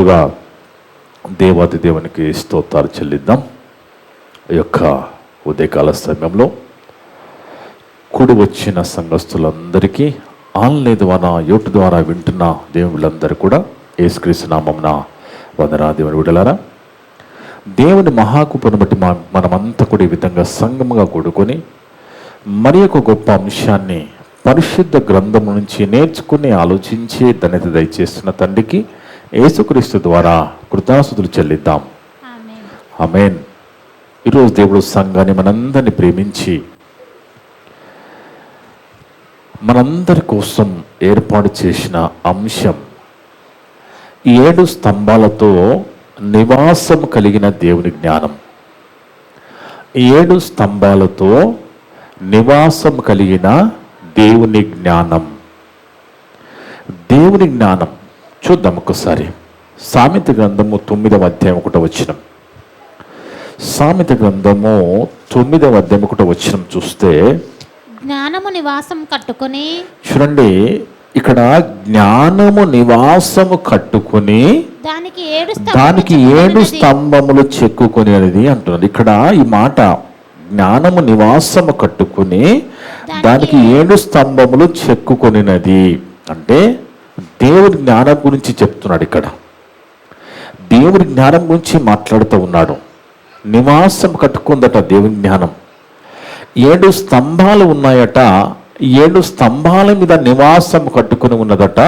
ముందుగా దేవాది దేవునికి స్తోత్రాలు చెల్లిద్దాం. ఈ యొక్క ఉదయకాల సమయంలో కూడి వచ్చిన సంఘస్థులందరికీ ఆన్లైన్ ద్వారా యూట్యూబ్ ద్వారా వింటున్న దేవుళ్ళందరూ కూడా యేసుక్రీస్తు నామమున వందనాలు. దేవుని బిడ్డలారా, దేవుని మహాకృపను బట్టి మనమంతా కూడా ఈ విధంగా సంఘముగా కూడుకొని మరి ఒక గొప్ప అంశాన్ని పరిశుద్ధ గ్రంథం నుంచి నేర్చుకుని ఆలోచించి ధన్యత దయచేస్తున్న తండ్రికి యేసుక్రీస్తు ద్వారా కృతజ్ఞతలు చెల్లిద్దాం. ఆమేన్. ఈరోజు దేవుడు సంఘాన్ని మనందరినీ ప్రేమించి మనందరి కోసం ఏర్పాటు చేసిన అంశం 7 స్తంభాలతో నివాసం కలిగిన దేవుని జ్ఞానం. 7 స్తంభాలతో నివాసం కలిగిన దేవుని జ్ఞానం. దేవుని జ్ఞానం చూద్దాం ఒకసారి. సామెత గ్రంథము 9వ అధ్యాయం 1వ వచనం. సామెత గ్రంథము 9వ అధ్యాయం 1వ వచనం చూస్తే, జ్ఞానము నివాసం కట్టుకొని, చూడండి ఇక్కడ జ్ఞానము నివాసము కట్టుకుని దానికి 7 స్తంభములు చెక్కుకొని అనేది అంటున్నది. ఇక్కడ ఈ మాట జ్ఞానము నివాసము కట్టుకుని దానికి 7 స్తంభములు చెక్కుకొనినది అంటే దేవుడి జ్ఞానం గురించి చెప్తున్నాడు. ఇక్కడ దేవుడి జ్ఞానం గురించి మాట్లాడుతూ ఉన్నాడు. నివాసం కట్టుకుందట దేవుని జ్ఞానం. 7 స్తంభాలు ఉన్నాయట. 7 స్తంభాల మీద నివాసం కట్టుకుని ఉన్నదట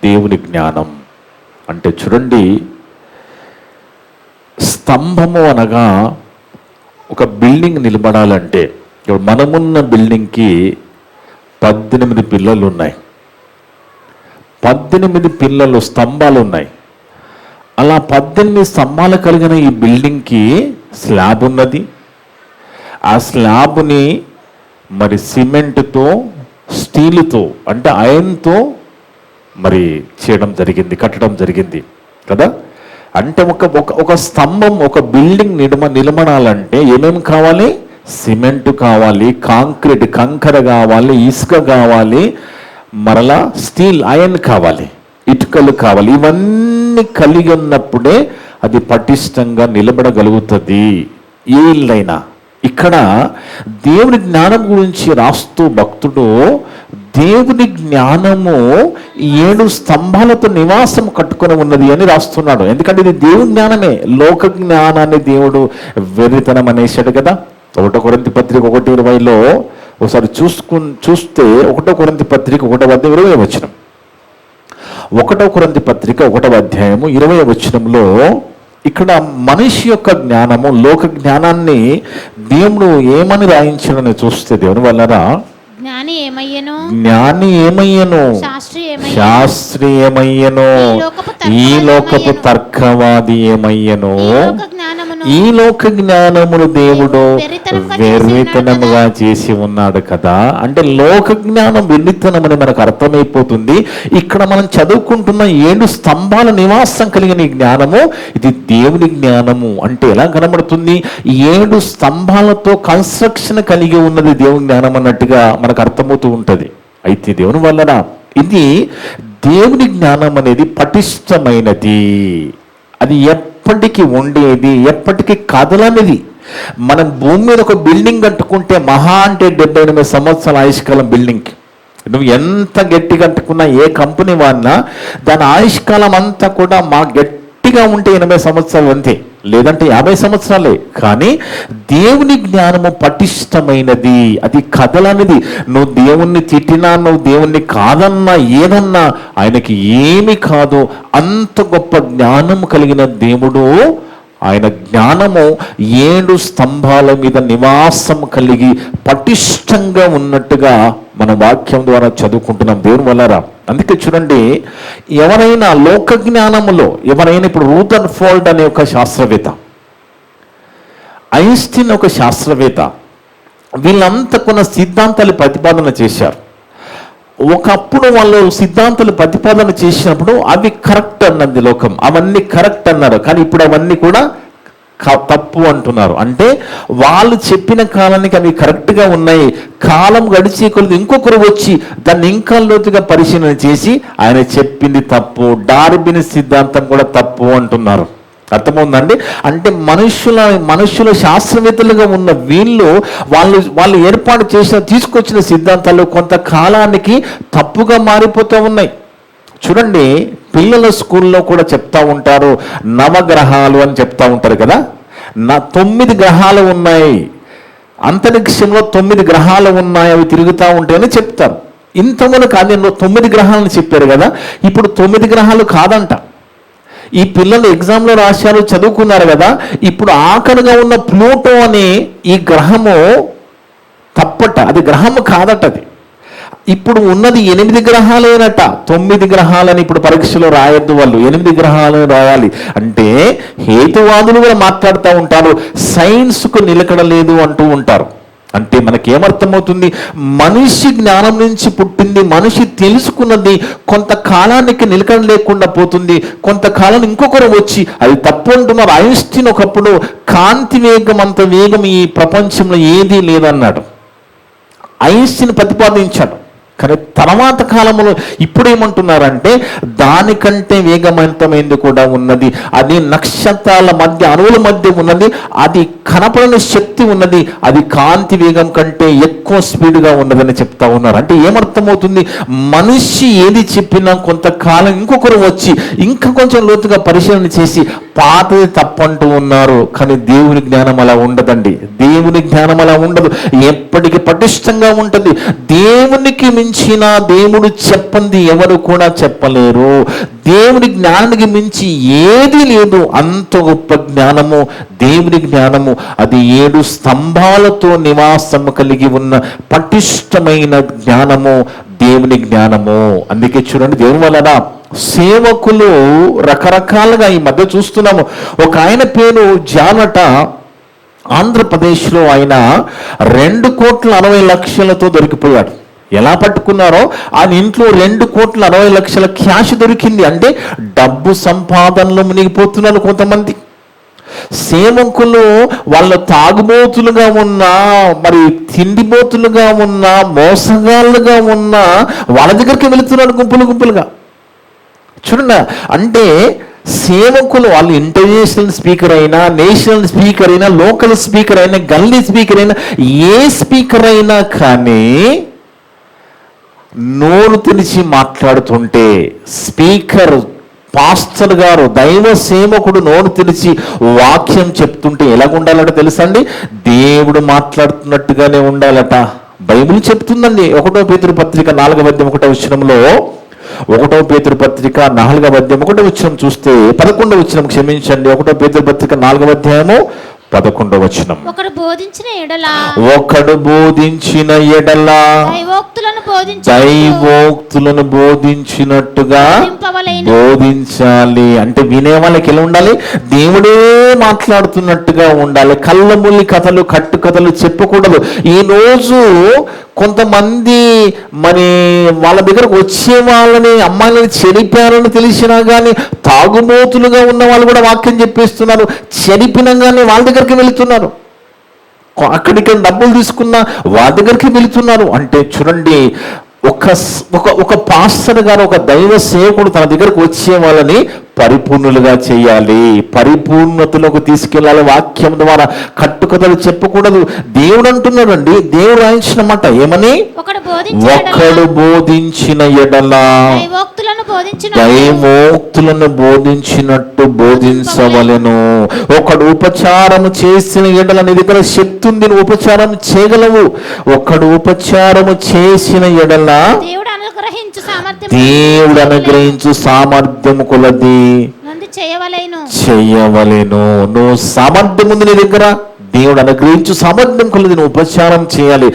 దేవుని జ్ఞానం. అంటే చూడండి, స్తంభము అనగా ఒక బిల్డింగ్ నిలబడాలంటే, మనమున్న బిల్డింగ్కి 18 పిల్లలు ఉన్నాయి. 18 పిల్లలు స్తంభాలు ఉన్నాయి. అలా 18 స్తంభాలు కలిగిన ఈ బిల్డింగ్కి స్లాబ్ ఉన్నది. ఆ స్లాబ్ని మరి సిమెంట్తో, స్టీలుతో అంటే ఐరన్తో మరి చేయడం జరిగింది, కట్టడం జరిగింది కదా. అంటే ఒక స్తంభం, ఒక బిల్డింగ్ నిలబడాలంటే ఏమేమి కావాలి? సిమెంట్ కావాలి, కాంక్రీట్ కంకర కావాలి, ఇసుక కావాలి, మరలా స్టీల్ ఐరన్ కావాలి, ఇటుకలు కావాలి. ఇవన్నీ కలిగి ఉన్నప్పుడే అది పటిష్టంగా నిలబడగలుగుతుంది ఏ ఇల్లైనా. ఇక్కడ దేవుని జ్ఞానం గురించి రాస్తూ భక్తుడు దేవుని జ్ఞానము 7 స్తంభాలతో నివాసం కట్టుకొని ఉన్నది అని రాస్తున్నాడు. ఎందుకంటే ఇది దేవుని జ్ఞానమే. లోక జ్ఞానాన్ని దేవుడు వెర్రితనం అనేసాడు కదా. 1 కొరింథీ పత్రిక 1:20లో ఒకసారి చూస్తే 1 కొరింథీ పత్రిక 1:20 వచనం. 1 కొరింథీ పత్రిక 1వ అధ్యాయము 20వ వచనంలో ఇక్కడ మనిషి యొక్క జ్ఞానము, లోక జ్ఞానాన్ని దేవుడు ఏమని రాయించడని చూస్తే, దేవుని వల్లరా జ్ఞాని ఏమయ్యను, శాస్త్రి ఏమయ్యను, ఈ లోకపు తర్కవాది ఏమయ్యను. ఈ లోక జ్ఞానమును దేవుడు వెర్రితనముగా చేసి ఉన్నాడు కదా. అంటే లోక జ్ఞానం వెర్రితనమని మనకు అర్థమైపోతుంది. ఇక్కడ మనం చదువుకుంటున్న 7 స్తంభాల నివాసం కలిగిన ఈ జ్ఞానము ఇది దేవుని జ్ఞానము. అంటే ఎలా కనబడుతుంది? 7 స్తంభాలతో కన్స్ట్రక్షన్ కలిగి ఉన్నది దేవుని జ్ఞానం అన్నట్టుగా మనకు అర్థమవుతూ ఉంటుంది. అయితే దేవుని వలన ఇది దేవుని జ్ఞానం అనేది పటిష్టమైనది. అది ఎప్పటికీ ఉండేది, ఎప్పటికీ కదలనిది. మనం భూమి మీద ఒక బిల్డింగ్ కట్టుకుంటే మహా అంటే 78 సంవత్సరాల ఆయుష్కాలం బిల్డింగ్కి. నువ్వు ఎంత గట్టి కట్టుకున్నా, ఏ కంపెనీ వాడినా దాని ఆయుష్కాలం అంతా కూడా గట్టిగా ఉంటే 80 సంవత్సరాలు అంతే, లేదంటే 50 సంవత్సరాలే. కానీ దేవుని జ్ఞానము పటిష్టమైనది, అది కదలనిది. నువ్వు దేవుణ్ణి తిట్టినా, నువ్వు దేవుణ్ణి కాదన్నా, ఏదన్నా ఆయనకి ఏమి కాదు. అంత గొప్ప జ్ఞానము కలిగిన దేవుడు. ఆయన జ్ఞానము 7 స్తంభాల మీద నివాసం కలిగి పటిష్టంగా ఉన్నట్టుగా మన వాక్యం ద్వారా చదువుకుంటున్నాం దేవుని వల్లరా. అందుకే చూడండి, ఎవరైనా లోక జ్ఞానములో ఎవరైనా, ఇప్పుడు రూథర్ఫోర్డ్ అనే ఒక శాస్త్రవేత్త, ఐన్స్టీన్ ఒక శాస్త్రవేత్త, వీళ్ళంతా కొన్ని సిద్ధాంతాలు ప్రతిపాదన చేశారు. ఒకప్పుడు వాళ్ళు సిద్ధాంతాలు ప్రతిపాదన చేసినప్పుడు అవి కరెక్ట్ అన్నది లోకం, అవన్నీ కరెక్ట్ అన్నారు. కానీ ఇప్పుడు అవన్నీ కూడా తప్పు అంటున్నారు. అంటే వాళ్ళు చెప్పిన కాలానికి అవి కరెక్ట్గా ఉన్నాయి, కాలం గడిచే కొలది ఇంకొకరు వచ్చి దాన్ని ఇంకా లోతుగా పరిశీలన చేసి ఆయన చెప్పింది తప్పు, డార్విన్ సిద్ధాంతం కూడా తప్పు అంటున్నారు. అర్థమవుందండి? అంటే మనుషుల శాస్త్రవేత్తలుగా ఉన్న వాళ్ళు ఏర్పాటు చేసిన తీసుకొచ్చిన సిద్ధాంతాలు కొంతకాలానికి తప్పుగా మారిపోతూ ఉన్నాయి. చూడండి, పిల్లల స్కూల్లో కూడా చెప్తా ఉంటారు, నవగ్రహాలు అని చెప్తా ఉంటారు కదా. 9 గ్రహాలు ఉన్నాయి, అంతరిక్షంలో 9 గ్రహాలు ఉన్నాయి, అవి తిరుగుతూ ఉంటాయని చెప్తారు. ఇంతకుముందు కాదు 9 గ్రహాలను చెప్పారు కదా, ఇప్పుడు 9 గ్రహాలు కాదంట. ఈ పిల్లలు ఎగ్జామ్లో రాశారు, చదువుకున్నారు కదా, ఇప్పుడు ఆఖరిగా ఉన్న ప్లూటో అనే ఈ గ్రహము తప్పట, అది గ్రహము కాదట. అది ఇప్పుడు ఉన్నది 8 గ్రహాలేనట. 9 గ్రహాలని ఇప్పుడు పరీక్షలో రాయొద్దు, వాళ్ళు 8 గ్రహాలను రాయాలి. అంటే హేతువాదులు కూడా మాట్లాడుతూ ఉంటారు, సైన్స్కు నిలకడ లేదు అంటూ ఉంటారు. అంటే మనకేమర్థమవుతుంది, మనిషి జ్ఞానం నుంచి పుట్టింది, మనిషి తెలుసుకున్నది కొంతకాలానికి నిలకడ లేకుండా పోతుంది, కొంతకాలం ఇంకొకరు వచ్చి అది తప్పు అంటున్నారు. ఐన్స్టీన్ ఒకప్పుడు కాంతి వేగం అంత వేగం ఈ ప్రపంచంలో ఏదీ లేదన్నాడు, ఐన్స్టీన్ ప్రతిపాదించాడు. కానీ తర్వాత కాలంలో ఇప్పుడు ఏమంటున్నారంటే దానికంటే వేగవంతమైనది కూడా ఉన్నది, అది నక్షత్రాల మధ్య అణువుల మధ్య ఉన్నది, అది కనపడని శక్తి ఉన్నది, అది కాంతి వేగం కంటే ఎక్కువ స్పీడ్గా ఉన్నదని చెప్తా ఉన్నారు. అంటే ఏమర్థమవుతుంది, మనిషి ఏది చెప్పినా కొంతకాలం ఇంకొకరు వచ్చి ఇంకా కొంచెం లోతుగా పరిశీలన చేసి పాతది తప్పంటూ ఉన్నారు. కానీ దేవుని జ్ఞానం అలా ఉండదండి, దేవుని జ్ఞానం అలా ఉండదు, ఎప్పటికీ పటిష్టంగా ఉంటుంది. దేవునికి మించిన దేవుడు చెప్పంది ఎవరు కూడా చెప్పలేరు. దేవుని జ్ఞానానికి మించి ఏది లేదు, అంత గొప్ప జ్ఞానము దేవుని జ్ఞానము. అది 7 స్తంభాలతో నివాసము కలిగి ఉన్న పటిష్టమైన జ్ఞానము దేవుని జ్ఞానము. అందుకే చూడండి, దేవుని వలన సేవకులు రకరకాలుగా ఈ మధ్య చూస్తున్నాము. ఒక ఆయన పేరు జానట, ఆంధ్రప్రదేశ్లో ఆయన 2,60,00,000తో దొరికిపోయాడు. ఎలా పట్టుకున్నారో ఆయన ఇంట్లో 2,60,00,000 క్యాష్ దొరికింది. అంటే డబ్బు సంపాదనలో మునిగిపోతున్నారు కొంతమంది సేవకులు. వాళ్ళు తాగుబోతులుగా ఉన్నా, మరి తిండిబోతులుగా ఉన్నా, మోసగాళ్ళుగా ఉన్నా వాళ్ళ దగ్గరికి వెళుతున్నారు గుంపులుగా. చూడండి, అంటే సేవకులు వాళ్ళు ఇంటర్నేషనల్ స్పీకర్ అయినా, నేషనల్ స్పీకర్ అయినా, లోకల్ స్పీకర్ అయినా, గల్లీ స్పీకర్ అయినా, ఏ స్పీకర్ అయినా కానీ నోరు తెరిచి మాట్లాడుతుంటే స్పీకర్, పాస్టర్ గారు, దైవ సేవకుడు నోరు తెరిచి వాక్యం చెప్తుంటే ఎలాగ ఉండాలట తెలుసండి, దేవుడు మాట్లాడుతున్నట్టుగానే ఉండాలట. బైబిల్ చెప్తుందండి. 1 పేతురు పత్రిక 4వ అధ్యాయం 1వ వచనంలో, 1 పేతురు పత్రిక 4వ అధ్యాయం 1వ వచనం చూస్తే 11వ వచనం, క్షమించండి, 1 పేతురు పత్రిక 4వ అధ్యాయము 11వ వచనం. ఒకడు బోధించిన ఎడల దైవోక్తులను బోధించినట్టుగా బోధించాలి. అంటే వినే వాళ్ళకి ఎలా ఉండాలి, దేవుడే మాట్లాడుతున్నట్టుగా ఉండాలి. కళ్ళముల్లి కథలు, కట్టుకథలు చెప్పకూడదు. ఈ రోజు కొంతమంది మరి వాళ్ళ దగ్గరకు వచ్చే వాళ్ళని, అమ్మాయిలని చెడిపారని తెలిసినా కానీ తాగుబోతులుగా ఉన్న వాళ్ళు కూడా వాక్యం చెప్పేస్తున్నారు. చెడిపినా కానీ వాళ్ళ దగ్గరికి వెళుతున్నారు, అక్కడికి డబ్బులు తీసుకున్నా వాళ్ళ దగ్గరికి వెళుతున్నారు. అంటే చూడండి, ఒక పాస్టర్ గారు, ఒక దైవ సేవకుడు తన దగ్గరకు వచ్చే వాళ్ళని పరిపూర్ణులుగా చేయాలి, పరిపూర్ణతలోకి తీసుకెళ్ళాలి. వాక్యం ద్వారా కట్టుకథలు చెప్పకూడదు. దేవుడు అంటున్నాడండి, దేవుడు రాయించిన మాట ఏమని, ఒకడు బోధించిన ఎడల దైవోక్తులను బోధించినట్టు బోధించవలెను. ఒకడు ఉపచారము చేసిన ఎడల, నీ దగ్గర శక్తి ఉంది, నువ్వు ఉపచారం చేయగలవు. ఒకడు ఉపచారము చేసిన ఎడల దేవుడు అనుగ్రహించు సామర్థ్యము కొలది చేయవలెను. నువ్వు సామర్థ్యం ఉంది నీ దగ్గర, దేవుడు అనుగ్రహించు సామర్థ్యం కొలది నువ్వు ఉపచారం చేయాలి.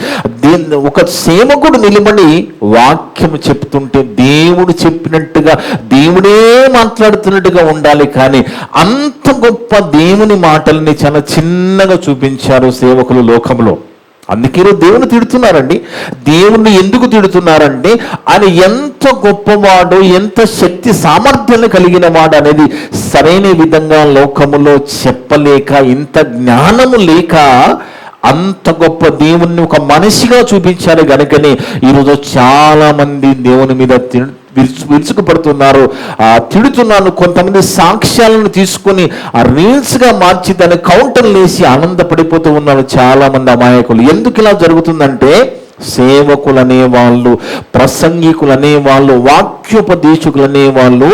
ఒక సేవకుడు నిలబడి వాక్యం చెప్తుంటే దేవుడు చెప్పినట్టుగా, దేవుడే మాట్లాడుతున్నట్టుగా ఉండాలి. కానీ అంత గొప్ప దేవుని మాటల్ని చాలా చిన్నగా చూపించారు సేవకులు లోకంలో. అందుకే దేవుని తిడుతున్నారండి. దేవుణ్ణి ఎందుకు తిడుతున్నారంటే ఆయన ఎంత గొప్పవాడు, ఎంత శక్తి సామర్థ్యాలు కలిగిన వాడు అనేది సరైన విధంగా లోకములో చెప్పలేక, ఇంత జ్ఞానము లేక అంత గొప్ప దేవుణ్ణి ఒక మనిషిగా చూపించారు గనుకనే ఈరోజు చాలా మంది దేవుని మీద విరుచుకుపడుతున్నారు, తిడుతున్నాను. కొంతమంది సాక్ష్యాలను తీసుకుని ఆ రీల్స్గా మార్చి దాన్ని కౌంటర్లు వేసి ఆనందపడిపోతూ ఉన్నారు చాలా మంది అమాయకులు. ఎందుకు ఇలా జరుగుతుందంటే సేవకులు అనేవాళ్ళు, ప్రసంగికులు అనేవాళ్ళు, వాక్యోపదేశకులు అనేవాళ్ళు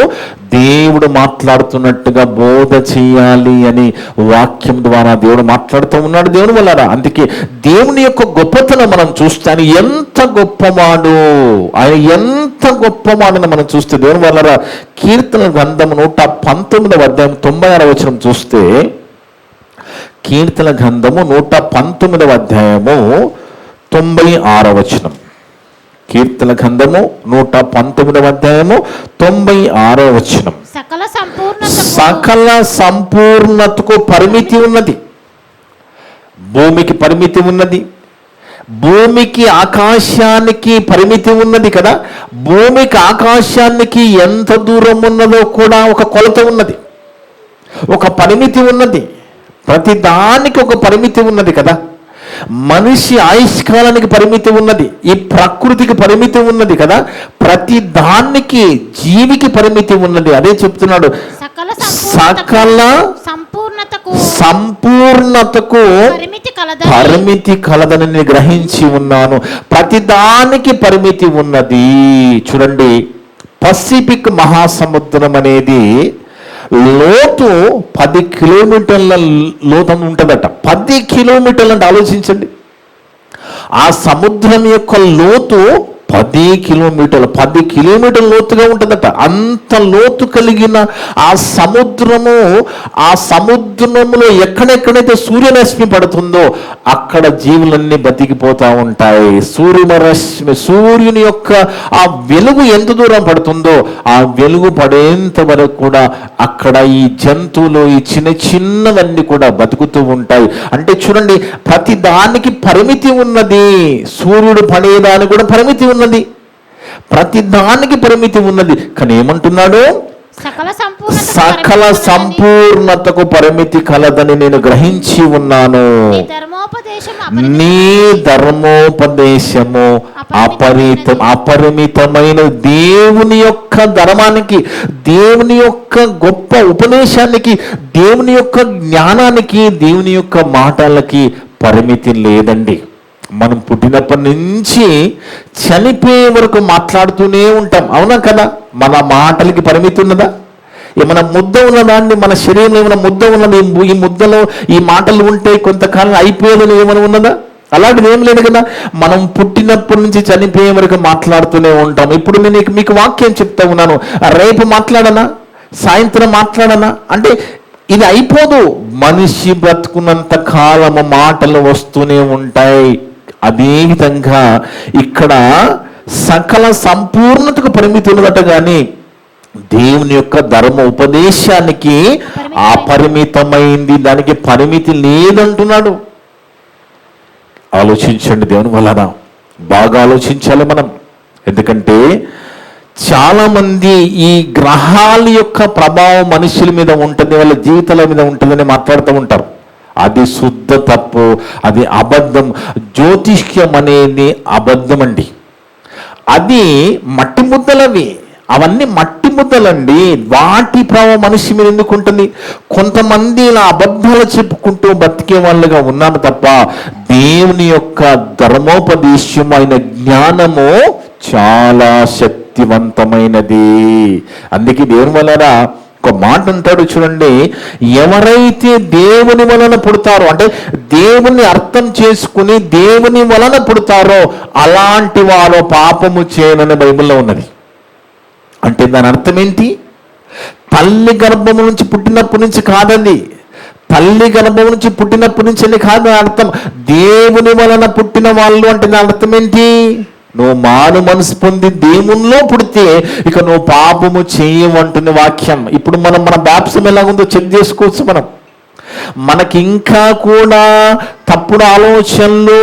దేవుడు మాట్లాడుతున్నట్టుగా బోధ చేయాలి అని వాక్యం ద్వారా దేవుడు మాట్లాడుతూ ఉన్నాడు దేవుని వల్ల. అందుకే దేవుని యొక్క గొప్పతనం మనం చూస్తే ఆయన ఎంత గొప్పవాడు, ఆయన ఎంత గొప్పవాడని మనం చూస్తే దేవుని వల్ల. కీర్తన గ్రంథం 119వ అధ్యాయం 96వ వచనం చూస్తే, కీర్తన గ్రంథము 119వ అధ్యాయము 96వ వచనం. కీర్తన గ్రంథము 119వ అధ్యాయము 96వ వచనం. సకల సంపూర్ణతకు పరిమితి ఉన్నది. భూమికి పరిమితి ఉన్నది, భూమికి ఆకాశానికి పరిమితి ఉన్నది కదా. భూమికి ఆకాశానికి ఎంత దూరం ఉన్నదో కూడా ఒక కొలత ఉన్నది, ఒక పరిమితి ఉన్నది. ప్రతి దానికి ఒక పరిమితి ఉన్నది కదా. మనిషి ఆయుష్కాలానికి పరిమితి ఉన్నది, ఈ ప్రకృతికి పరిమితి ఉన్నది కదా. ప్రతి దానికి, జీవికి పరిమితి ఉన్నది. అదే చెప్తున్నాడు, సకల సంపూర్ణతకు పరిమితి కలదని నేను గ్రహించి ఉన్నాను. ప్రతి దానికి పరిమితి ఉన్నది. చూడండి, పసిఫిక్ మహాసముద్రం అనేది లోతు 10 కిలోమీటర్ల లోతు ఉంటుందట. 10 కిలోమీటర్లు అంటే ఆలోచించండి. ఆ సముద్రం యొక్క లోతు 10 కిలోమీటర్లు, 10 కిలోమీటర్ల లోతుగా ఉంటుందట. అంత లోతు కలిగిన ఆ సముద్రములో ఎక్కడెక్కడైతే సూర్యరశ్మి పడుతుందో అక్కడ జీవులన్నీ బతికిపోతూ ఉంటాయి. సూర్యుని యొక్క ఆ వెలుగు ఎంత దూరం పడుతుందో ఆ వెలుగు పడేంత వరకు కూడా అక్కడ ఈ జంతువులు, ఈ చిన్నవన్నీ కూడా బతుకుతూ ఉంటాయి. అంటే చూడండి, ప్రతి దానికి పరిమితి ఉన్నది. సూర్యుడు పడేదానికి కూడా పరిమితి ఉన్నది, ప్రతి దానికి పరిమితి ఉన్నది. కానీ ఏమంటున్నాడు, సకల సంపూర్ణతకు పరిమితి కలదని నేను గ్రహించి ఉన్నాను. నీ ధర్మోపదేశము అపరిమితమైన. దేవుని యొక్క ధర్మానికి, దేవుని యొక్క గొప్ప ఉపదేశానికి, దేవుని యొక్క జ్ఞానానికి, దేవుని యొక్క మాటలకి పరిమితి లేదండి. మనం పుట్టినప్పటి నుంచి చనిపోయే వరకు మాట్లాడుతూనే ఉంటాం, అవునా కదా. మన మాటలకి పరిమితి ఉన్నదా? ఏమైనా ముద్ద ఉన్నదాన్ని, మన శరీరంలో ఏమైనా ముద్ద ఉన్నది, ఈ ముద్దలో ఈ మాటలు ఉంటే కొంతకాలం అయిపోయేదని ఏమైనా ఉన్నదా? అలాంటిది ఏం లేదు కదా. మనం పుట్టినప్పటి నుంచి చనిపోయే వరకు మాట్లాడుతూనే ఉంటాం. ఇప్పుడు నేను మీకు వాక్యం చెప్తా ఉన్నాను, రేపు మాట్లాడనా, సాయంత్రం మాట్లాడనా అంటే ఇది అయిపోదు. మనిషి బ్రతుకున్నంత కాలము మాటలు వస్తూనే ఉంటాయి. అదేవిధంగా ఇక్కడ సకల సంపూర్ణతకు పరిమితి ఉన్నదట, కానీ దేవుని యొక్క ధర్మ ఉపదేశానికి అపరిమితమైంది, దానికి పరిమితి లేదంటున్నాడు. ఆలోచించండి దేవుని వలన, బాగా ఆలోచించాలి మనం. ఎందుకంటే చాలా మంది ఈ గ్రహాల యొక్క ప్రభావం మనుషుల మీద ఉంటుంది, వాళ్ళ జీవితాల మీద ఉంటుందని మాట్లాడుతూ ఉంటారు. అది శుద్ధ తప్పు, అది అబద్ధం. జ్యోతిష్యం అనేది అబద్ధం అండి. అది మట్టి ముద్దలవి, అవన్నీ మట్టి ముద్దలండి. వాటి ప్రభావం మనిషి మీద ఎందుకు ఉంటుంది? కొంతమంది ఇలా అబద్ధాలు చెప్పుకుంటూ బతికే వాళ్ళుగా ఉన్నారు తప్ప దేవుని యొక్క ధర్మోపదేశమైన జ్ఞానము చాలా శక్తివంతమైనది. అందుకే దేవుని వలన ఒక మాట అంటాడు చూడండి, ఎవరైతే దేవుని వలన పుడతారో, అంటే దేవుని అర్థం చేసుకుని దేవుని వలన పుడతారో అలాంటి వారు పాపము చేయనని బైబిల్లో ఉన్నది. అంటే దాని అర్థం ఏంటి? తల్లి గర్భము నుంచి పుట్టినప్పటి నుంచి కాదండి, తల్లి గర్భం నుంచి పుట్టినప్పటి నుంచి కాదు అర్థం. దేవుని వలన పుట్టిన వాళ్ళు అంటే దాని అర్థం ఏంటి? నువ్వు మారు మనసు పొంది దేవునిలో పుడితే ఇక నువ్వు పాపము చేయమంటుంది వాక్యం. ఇప్పుడు మన బ్యాప్సం ఎలాగుందో చెక్ చేసుకోవచ్చు మనం. మనకి ఇంకా కూడా తప్పుడు ఆలోచనలు,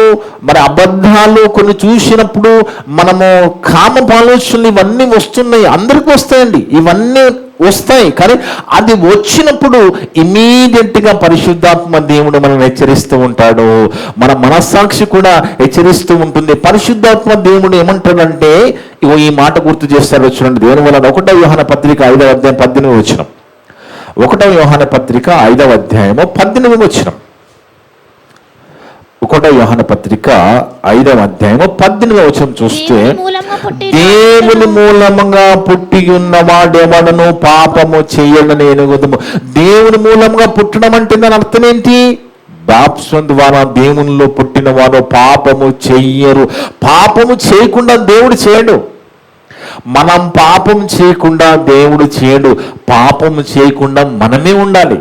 మరి అబద్ధాలు కొన్ని చూసినప్పుడు మనము కామపు ఆలోచనలు ఇవన్నీ వస్తున్నాయి. అందరికీ వస్తాయండి, ఇవన్నీ వస్తాయి. కానీ అది వచ్చినప్పుడు ఇమీడియట్గా పరిశుద్ధాత్మ దేవుడు మనల్ని హెచ్చరిస్తూ ఉంటాడు, మన మనస్సాక్షి కూడా హెచ్చరిస్తూ ఉంటుంది. పరిశుద్ధాత్మ దేవుడు ఏమంటాడంటే, ఇగో ఈ మాట గుర్తు చేస్తాడు చూడండి. దేవుని వలన 1 యోహాన పత్రిక 5వ అధ్యాయం 18వ వచనం. 1 యోహాన పత్రిక 5వ అధ్యాయము 18వ వచనం. 1 యోహాన పత్రిక 5వ అధ్యాయము 18వ వచనం చూస్తే, దేవుని మూలముగా పుట్టి ఉన్నవాడెవడను పాపము చేయడని ఎరుగుదము. దేవుని మూలంగా పుట్టడం అంటే దాని అర్థం ఏంటి? బాప్తిస్మం ద్వారా దేవునిలో పుట్టిన వారు పాపము చెయ్యరు. పాపము చేయకుండా దేవుడు చేయడు. మనం పాపం చేయకుండా దేవుడు చేయడు. పాపం చేయకుండా మనమే ఉండాలి.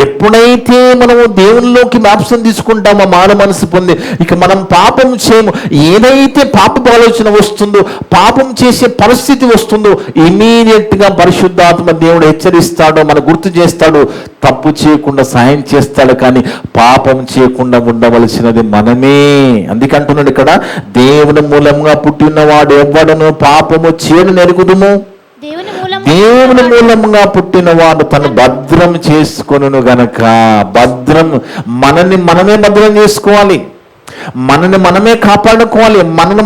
ఎప్పుడైతే మనము దేవునిలోకి బాప్తిస్మం తీసుకుంటామో, మారు మనసు పొంది ఇక మనం పాపం చేయము. ఏదైతే పాపపు ఆలోచన వస్తుందో, పాపం చేసే పరిస్థితి వస్తుందో, ఇమీడియట్గా పరిశుద్ధాత్మ దేవుడు హెచ్చరిస్తాడో, మన గుర్తు చేస్తాడు, తప్పు చేయకుండా సాయం చేస్తాడు. కానీ పాపం చేయకుండా ఉండవలసినది మనమే. అందుకంటున్నాడు ఇక్కడ, దేవుని మూలంగా పుట్టినవాడు ఎవ్వడను పాపము చేయను ఎరుగుదుము. దేవుని మూలంగా పుట్టిన వాడు తను భద్రం చేసుకొనును గనక. మనమే భద్రం చేసుకోవాలి, మనమే కాపాడుకోవాలి,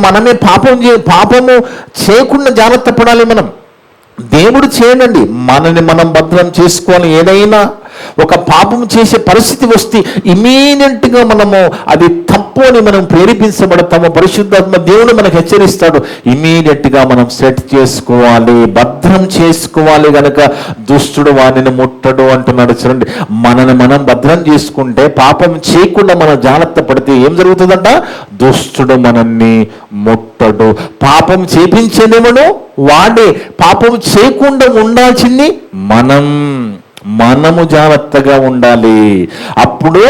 మనమే పాపము చేయకుండా జాగ్రత్త పడాలి. దేవుడు చేయనండి, మనం భద్రం చేసుకోవాలి. ఏదైనా ఒక పాపం చేసే పరిస్థితి వస్తే ఇమీడియట్గా మనము అది తప్పు అని మనం ప్రేరేపించబడతాము. పరిశుద్ధాత్మ దేవుడు మనకు హెచ్చరిస్తాడు. ఇమీడియట్గా మనం సెట్ చేసుకోవాలి, భద్రం చేసుకోవాలి. గనక దుష్టుడు వానిని ముట్టడు అంటున్నాడు చూడండి. మనం భద్రం చేసుకుంటే, పాపం చేయకుండా మనం జాగ్రత్త పడితే ఏం జరుగుతుందంట? దుష్టుడు మనల్ని ముట్టడు. పాపం చేపించేదేమను వాడే. పాపం చేయకుండా ఉండాల్సింది మనము జాగ్రత్తగా ఉండాలి. అప్పుడు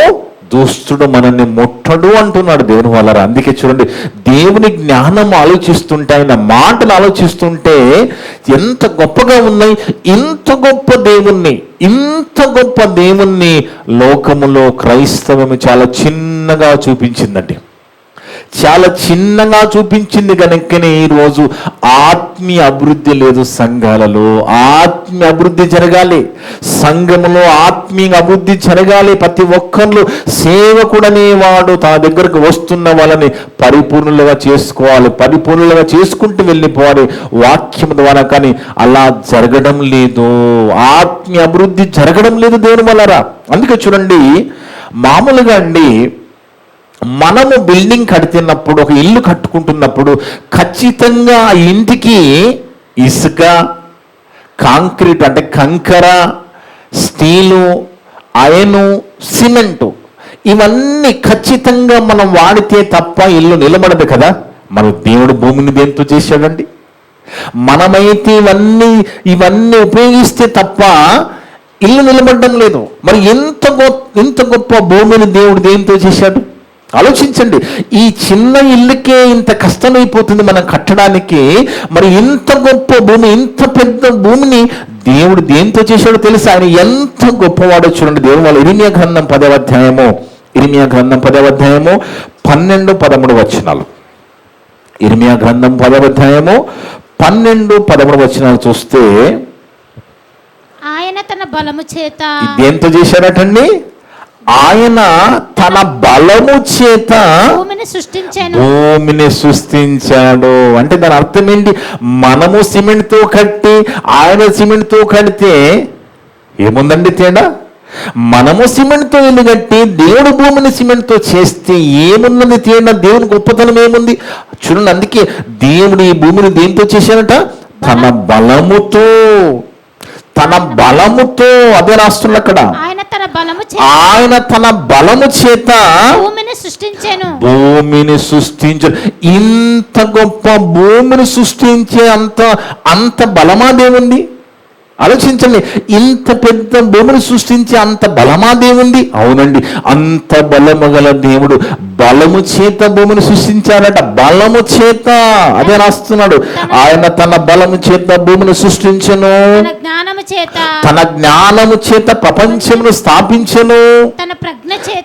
దుష్టుడు మనల్ని ముట్టడు అంటున్నాడు దేవుని వల్ల. అందుకే చూడండి, దేవుని జ్ఞానం ఆలోచిస్తుంటే, ఆయన మాటలు ఆలోచిస్తుంటే ఎంత గొప్పగా ఉన్నాయి. ఇంత గొప్ప దేవుణ్ణి లోకములో క్రైస్తవము చాలా చిన్నగా చూపించిందండి. చాలా చిన్నగా చూపించింది. కనుకనే ఈరోజు ఆత్మీయ అభివృద్ధి లేదు సంఘాలలో. ఆత్మీయ అభివృద్ధి జరగాలి, సంఘములో ఆత్మీయ అభివృద్ధి జరగాలి. ప్రతి ఒక్కళ్ళు సేవకుడనే వాడు తన దగ్గరకు వస్తున్న వాళ్ళని పరిపూర్ణులుగా చేసుకోవాలి, పరిపూర్ణులుగా చేసుకుంటూ వెళ్ళిపోవాలి వాక్యం ద్వారా. కానీ అలా జరగడం లేదు, ఆత్మీయ అభివృద్ధి జరగడం లేదు దేవుని వలన. అందుకే చూడండి, మామూలుగా అండి, మనము బిల్డింగ్ కడుతున్నప్పుడు, ఒక ఇల్లు కట్టుకుంటున్నప్పుడు ఖచ్చితంగా ఆ ఇంటికి ఇసుక, కాంక్రీట్ అంటే కంకర, స్టీలు, ఐరన్, సిమెంటు ఇవన్నీ ఖచ్చితంగా మనం వాడితే తప్ప ఇల్లు నిలబడదు కదా. మరి దేవుడు భూమిని దేంతో చేశాడండి? మనమైతే ఇవన్నీ ఉపయోగిస్తే తప్ప ఇల్లు నిలబడడం లేదు. మరి ఇంత గొప్ప భూమిని దేవుడు దేంతో చేశాడు? ఆలోచించండి. ఈ చిన్న ఇల్లుకే ఇంత కష్టమైపోతుంది మనం కట్టడానికి. మరి ఇంత గొప్ప భూమి, ఇంత పెద్ద భూమిని దేవుడు దేంతో చేశాడో తెలుసా? ఆయన ఎంత గొప్పవాడో చూడండి. దేవుని వల్ల ఇర్మియా గ్రంథం 10వ అధ్యాయము 12-13 వచనాలు. ఇర్మియా గ్రంథం 10వ అధ్యాయము 12-13 వచనాలు చూస్తే, ఆయన తన బలము చేత దేంతో చేశాడటండి? ఆయన తన బలము చేత భూమిని సృష్టించాడు. అంటే దాని అర్థం ఏంటి? మనము సిమెంట్తో కట్టి, ఆయన సిమెంట్తో కడితే ఏముందండి తేడా? మనము సిమెంట్తో ఇల్లు కట్టి, దేవుడు భూమిని సిమెంట్తో చేస్తే ఏమున్నది తేడా? దేవుని గొప్పతనం ఏముంది చూడండి. అందుకే దేవుడు ఈ భూమిని దేంతో చేశాడట? తన బలముతో. అదే రాస్తున్నా అక్కడ. ఆయన తన బలము చేత భూమిని సృష్టించాడు. ఇంత గొప్ప భూమిని సృష్టించే అంత బలమా దేవుంది? ఆలోచించండి, ఇంత పెద్ద భూమిని సృష్టించి అంత బలమా దేవుంది? అవునండి, అంత బలము గల దేవుడు బలము చేత భూమిని సృష్టించారట. బలము చేత, అదే రాస్తున్నాడు. ఆయన తన బలము చేత భూమిని సృష్టించెను, తన జ్ఞానము చేత ప్రపంచమును స్థాపించెను,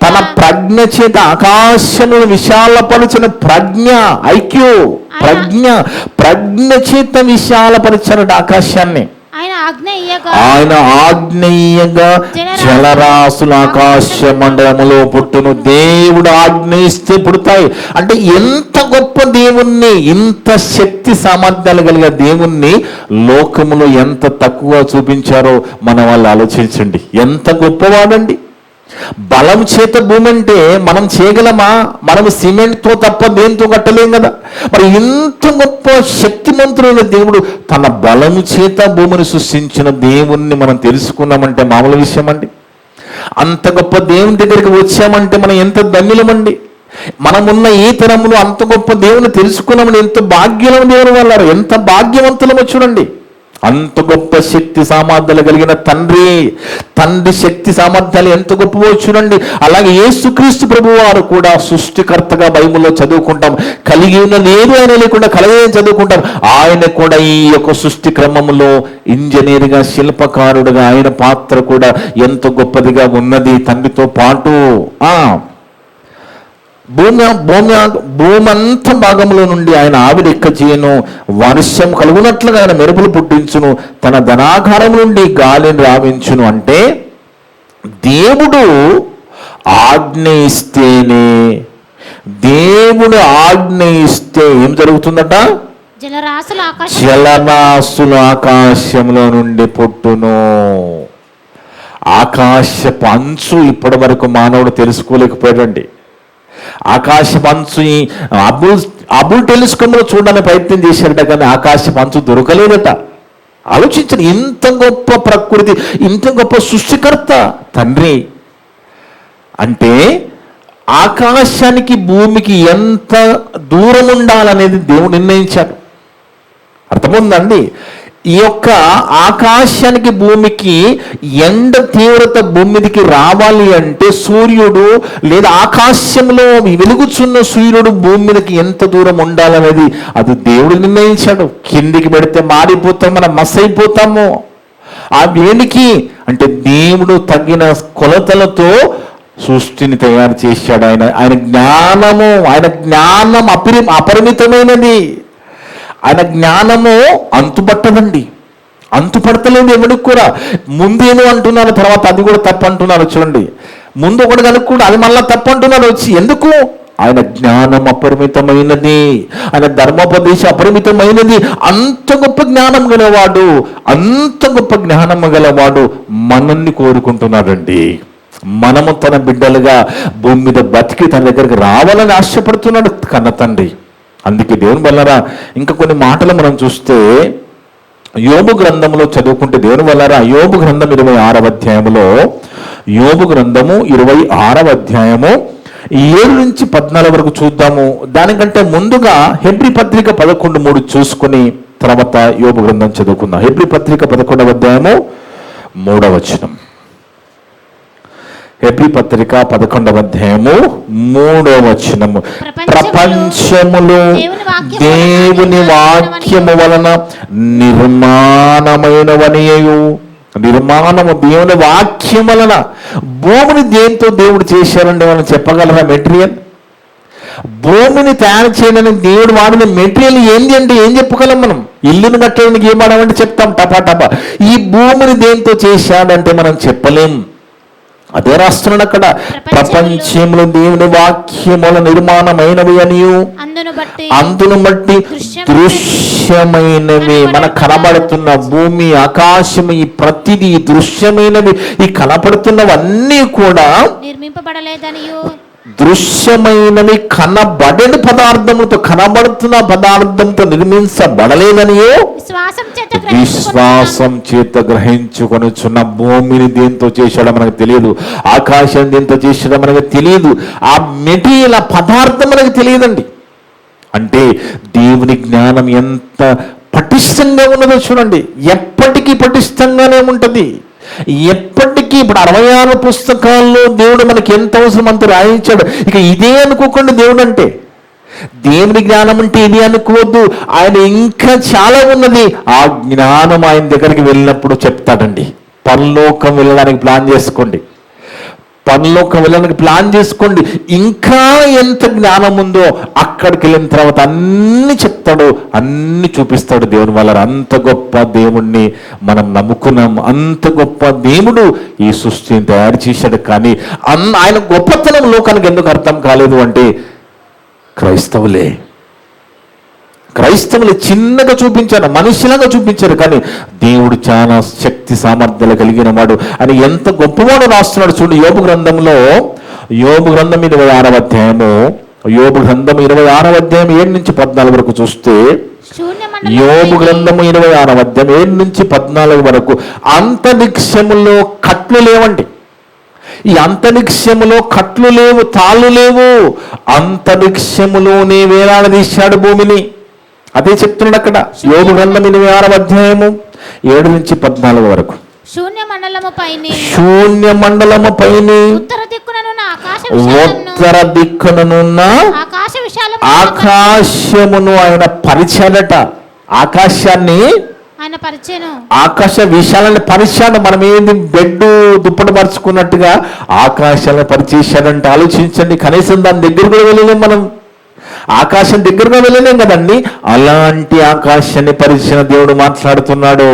తన ప్రజ్ఞ చేత ఆకాశమును విశాలపరచిన ప్రజ్ఞ, ఐక్యూ ప్రజ్ఞ చేత విశాలపరచనట ఆకాశాన్ని. ఆయన ఆజ్ఞేయగా జలరాశుల ఆకాశ మండలములో పుట్టును. దేవుడు ఆజ్ఞయిస్తే పుడతాయి. అంటే ఎంత గొప్ప దేవుణ్ణి, ఇంత శక్తి సామర్థ్యాలు కలిగిన దేవుణ్ణి లోకములో ఎంత తక్కువ చూపించారో మన వాళ్ళు ఆలోచించండి. ఎంత గొప్పవాడండి. బలం చేత భూమి అంటే మనం చేయగలమా? మనం సిమెంట్తో తప్ప దేంతో కట్టలేం కదా. మరి ఇంత గొప్ప శక్తిమంతుడైన దేవుడు తన బలము చేత భూమిని సృష్టించిన దేవుణ్ణి మనం తెలుసుకున్నామంటే మామూలు విషయం అండి. అంత గొప్ప దేవుని దగ్గరికి వచ్చామంటే మనం ఎంత ధన్యులమండి. మనమున్న ఈ తరములో అంత గొప్ప దేవుని తెలుసుకున్నామని ఎంత భాగ్యులం దేవుని వల్ల, ఎంత భాగ్యవంతులమో చూడండి. అంత గొప్ప శక్తి సామర్థ్యాలు కలిగిన తండ్రి శక్తి సామర్థ్యాలు ఎంత గొప్పవో చూడండి. అలాగే యేసుక్రీస్తు ప్రభువు వారు కూడా సృష్టికర్తగా బైబిల్లో చదువుకుంటాం. కలిగి ఉన్న లేదు ఆయన లేకుండా కలగని చదువుకుంటాం. ఆయన కూడా ఈ యొక్క సృష్టి క్రమంలో ఇంజనీర్గా, శిల్పకారుడుగా ఆయన పాత్ర కూడా ఎంత గొప్పదిగా ఉన్నది తండ్రితో పాటు. భూమంత భాగంలో నుండి ఆయన ఆవిరి ఎక్క చేయను, వర్షం కలుగునట్లుగా ఆయన మెరుపులు పుట్టించును, తన ధనాగారం నుండి గాలిని రావించును. అంటే దేవుడు ఆజ్ఞ ఇస్తే ఏం జరుగుతుందట? జలరాశులు ఆకాశంలో నుండి పుట్టును. ఆకాశపు అంచు ఇప్పటి వరకు మానవుడు తెలుసుకోలేకపోయాడండి. ఆకాశపు అంచు అబుల్ టెలిస్కోప్లో చూడడానికి ప్రయత్నం చేశారట, కానీ ఆకాశపు అంచు దొరకలేదట. ఆలోచించండి, ఇంత గొప్ప ప్రకృతి, ఇంత గొప్ప సృష్టికర్త తండ్రి అంటే ఆకాశానికి భూమికి ఎంత దూరం ఉండాలనేది దేవుడు నిర్ణయించాడు. అర్థముందండి? ఈ యొక్క ఆకాశానికి భూమికి ఎండ తీవ్రత భూమి మీదకి రావాలి అంటే సూర్యుడు లేదా ఆకాశంలో వెలుగుచున్న సూర్యుడు భూమి మీదకి ఎంత దూరం ఉండాలనేది అది దేవుడు నిర్ణయించాడు. కిందికి పెడితే మాడిపోతాం, మనం మసైపోతాము. ఆ వేడికి అంటే దేవుడు తగిన కొలతలతో సృష్టిని తయారు చేశాడు. ఆయన జ్ఞానం అపరిమితమైనది. ఆయన జ్ఞానము అంతుపట్టదండి, అంతుపడతలేదు ఎవడికి కూడా. ముందేమో అంటున్నారు, తర్వాత అది కూడా తప్పు అంటున్నారు. చూడండి, ముందు ఒకటి కనుక్కుంటే అది మళ్ళీ తప్పు అంటున్నారు వచ్చి. ఎందుకు? ఆయన జ్ఞానం అపరిమితమైనది, ఆయన ధర్మోపదేశం అపరిమితమైనది. అంత గొప్ప జ్ఞానం గలవాడు మనల్ని కోరుకుంటున్నాడండి. మనము తన బిడ్డలుగా భూమి మీద బతికి తన దగ్గరికి రావాలని ఆశపడుతున్నాడు కన్న తండ్రి. అందుకే దేవుని వల్లరా ఇంకా కొన్ని మాటలు మనం చూస్తే యోబు గ్రంథంలో చదువుకుంటే దేవుని వల్లరా యోబు గ్రంథం 26వ అధ్యాయములో, యోబు గ్రంథము 26వ అధ్యాయము 7 నుంచి 14 వరకు చూద్దాము. దానికంటే ముందుగా హెబ్రీ పత్రిక 11:3 చూసుకుని తర్వాత యోబు గ్రంథం చదువుకుందాం. హెబ్రీ పత్రిక 11వ అధ్యాయము 3వ వచనం. హెబ్రీ పత్రిక 11వ అధ్యాయము 3వ వచనము. ప్రపంచములో దేవుని వాక్యము వలన నిర్మాణము దేవుని వాక్యం వలన. భూమిని దేంతో దేవుడు చేశారండి? మనం చెప్పగలరా? మెటీరియల్. భూమిని తయారు చేయడానికి దేవుడు వాడిన మెటీరియల్ ఏంటి అంటే ఏం చెప్పగలం మనం? ఇల్లును కట్టడానికి ఏం వాడమంటే చెప్తాం టపా. ఈ భూమిని దేంతో చేశాడంటే మనం చెప్పలేం. అదే రాస్తున్నాడు అక్కడ, ప్రపంచంలో దేవుని వాక్యముల నిర్మాణమైనవి అనియు అందును బట్టి దృశ్యమైనవి. మనకు కనబడుతున్న భూమి, ఆకాశం, ఈ ప్రతిదీ దృశ్యమైనవి. ఈ కనపడుతున్నవన్నీ కూడా నిర్మింపబడలేదనియు, దృశ్యమైనవి కనబడని కనబడుతున్న పదార్థంతో నిర్మించబడలేదనియో విశ్వాసం చేత గ్రహించుకొనుచున్న. భూమిని దేంతో చేశాడో మనకు తెలియదు, ఆకాశం దేంతో చేశాడో మనకు తెలియదు, ఆ మెటీరియల్, ఆ పదార్థం మనకు తెలియదండి. అంటే దేవుని జ్ఞానం ఎంత పటిష్టంగా ఉన్నదో చూడండి, ఎప్పటికీ పటిష్టంగానే ఉంటుంది. ఎప్పటికీ ఇప్పుడు 66 పుస్తకాల్లో దేవుడు మనకి ఎంత అవసరం అంత రాయించాడు. ఇక ఇదే అనుకోకుండా దేవుడు అంటే, దేవుని జ్ఞానం అంటే ఇది అనుకోవద్దు. ఆయన ఇంకా చాలా ఉన్నది. ఆ జ్ఞానం ఆయన దగ్గరికి వెళ్ళినప్పుడు చెప్తాడండి. పరలోకం వెళ్ళడానికి ప్లాన్ చేసుకోండి, పరలోకం వెళ్ళడానికి ప్లాన్ చేసుకోండి. ఇంకా ఎంత జ్ఞానం ఉందో అక్కడికి వెళ్ళిన తర్వాత అన్ని చెప్తాడు, అన్ని చూపిస్తాడు. దేవుని వల్ల అంత గొప్ప దేవుణ్ణి మనం నమ్ముకున్నాం. అంత గొప్ప దేవుడు ఈ సృష్టిని తయారు చేశాడు. కానీ ఆయన గొప్పతనం లోకానికి ఎందుకు అర్థం కాలేదు అంటే, క్రైస్తవులే చిన్నగా చూపించారు, మనుషులుగా చూపించారు. కానీ దేవుడు చాలా శక్తి సామర్థ్యాలు కలిగిన వాడు అని ఎంత గొప్పవాడు రాస్తున్నాడు చూడండి. యోబు గ్రంథం 26వ అధ్యాయము, యోబు గ్రంథం 26వ అధ్యాయం 7 నుంచి 14 వరకు చూస్తే, యోబు గ్రంథము 26వ అధ్యాయం 7 నుంచి 14 వరకు అంతరిక్షములో కట్లు లేవండి. ఈ అంతరిక్షములో కట్లు లేవు, తాళ్ళు లేవు. అంతరిక్షములోనే వేలాడదీశాడు భూమిని. అదే చెప్తున్నాడు అక్కడ. యోబు గ్రంథం 26వ అధ్యాయము 7 నుంచి 14 వరకు. శూన్య మండలముపైని ఉత్తర దిక్కుననున్న ఆకాశమును ఆయన పరిచాడట. ఆకాశాన్ని ఆకాశ విశాలాన్ని పరిచాడు. మనం ఏంది బెడ్ దుప్పటి పరుచుకున్నట్టుగా ఆకాశాన్ని పరిచేశాడంటే ఆలోచించండి. కనీసం దాని దగ్గర కూడా వెళ్ళలేం మనం, ఆకాశం దగ్గరగా వెళ్ళలేం కదండి. అలాంటి ఆకాశాన్ని పరిచిన దేవుడు మాట్లాడుతున్నాడు.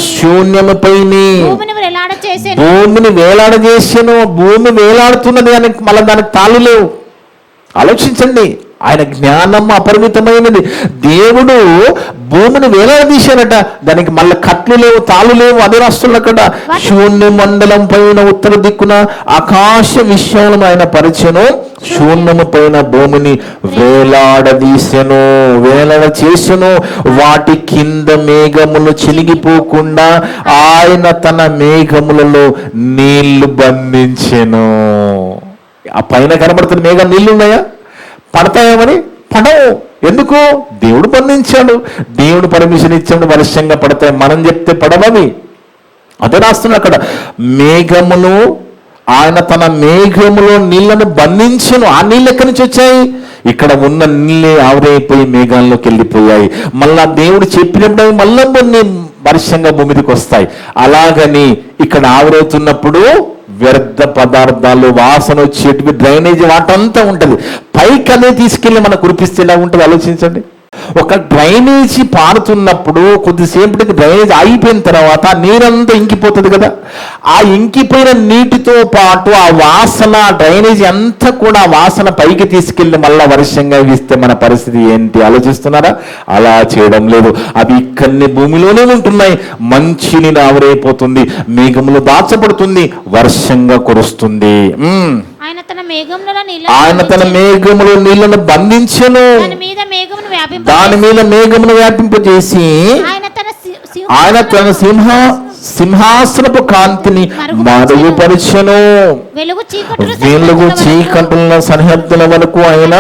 శూన్యముపైని భూమిని వేలాడజేసాను. భూమి వేలాడుతున్నది, దానికి మళ్ళీ దానికి తాళ్ళు లేవు. ఆలోచించండి, ఆయన జ్ఞానం అపరిమితమైనది. దేవుడు భూమిని వేలాడదీశాడట, దానికి మళ్ళీ కట్లు లేవు, తాళ్ళు లేవు. అదే రాస్తున్నా అక్కడ. శూన్య మండలం పైన ఉత్తర దిక్కున ఆకాశ విశాలం ఆయన పరిచెను. శూన్యము పైన భూమిని వేలాడదీసెను, వేలాడ చేసెను. వాటి కింద మేఘములు చినిగిపోకుండా ఆయన తన మేఘములలో నీళ్లు బంధించెను. ఆ పైన కనబడుతున్న మేఘం నీళ్లు ఉన్నాయా? పడతాయేమని? పడవు. ఎందుకు? దేవుడు బంధించాడు, దేవుడు పర్మిషన్ ఇచ్చాడు, వర్షంగా పడతాయి. మనం చెప్తే పడవవి. అదే రాస్తున్నాడు అక్కడ. మేఘములు, ఆయన తన మేఘములో నీళ్లను బంధించను. ఆ నీళ్ళు ఎక్కడి నుంచి వచ్చాయి? ఇక్కడ ఉన్న నీళ్ళే ఆవిరైపోయి మేఘాల్లోకి వెళ్ళిపోయాయి. మళ్ళా దేవుడు చెప్పినప్పుడు మళ్ళా కొన్ని వర్షంగా భూమి మీదకి వస్తాయి. అలాగని ఇక్కడ ఆవిరవుతున్నప్పుడు వ్యర్థ పదార్థాలు, వాసన వచ్చేటివి, డ్రైనేజ్ వాటంతా ఉంటుంది. పైకి అదే తీసుకెళ్ళి మనం కురిపిస్తే ఎలా ఉంటుంది ఆలోచించండి. ఒక డ్రైనేజీ పారుతున్నప్పుడు కొద్దిసేపటికి డ్రైనేజ్ ఆగిపోయిన తర్వాత నీరంతా ఇంకిపోతుంది కదా. ఆ ఇంకిపోయిన నీటితో పాటు ఆ వాసన, డ్రైనేజీ అంతా కూడా ఆ వాసన పైకి తీసుకెళ్ళి మళ్ళా వర్షంగా ఇస్తే మన పరిస్థితి ఏంటి ఆలోచిస్తున్నారా? అలా చేయడం లేదు. అవి ఇక్కడనే భూమిలోనే ఉంటున్నాయి. మంచినీరు ఆవిరైపోతుంది, మేఘములు దాచబడుతుంది, వర్షంగా కురుస్తుంది. ఆయన తన మేఘములో నీళ్లను బంధించెను, దాని మీద మేఘమును వ్యాపింపజేసి ఆయన తన సింహాసనపు కాంతిని మరుగుపరిచెను. వెలుగు చీకటుల సరిహద్దుల వరకు ఆయన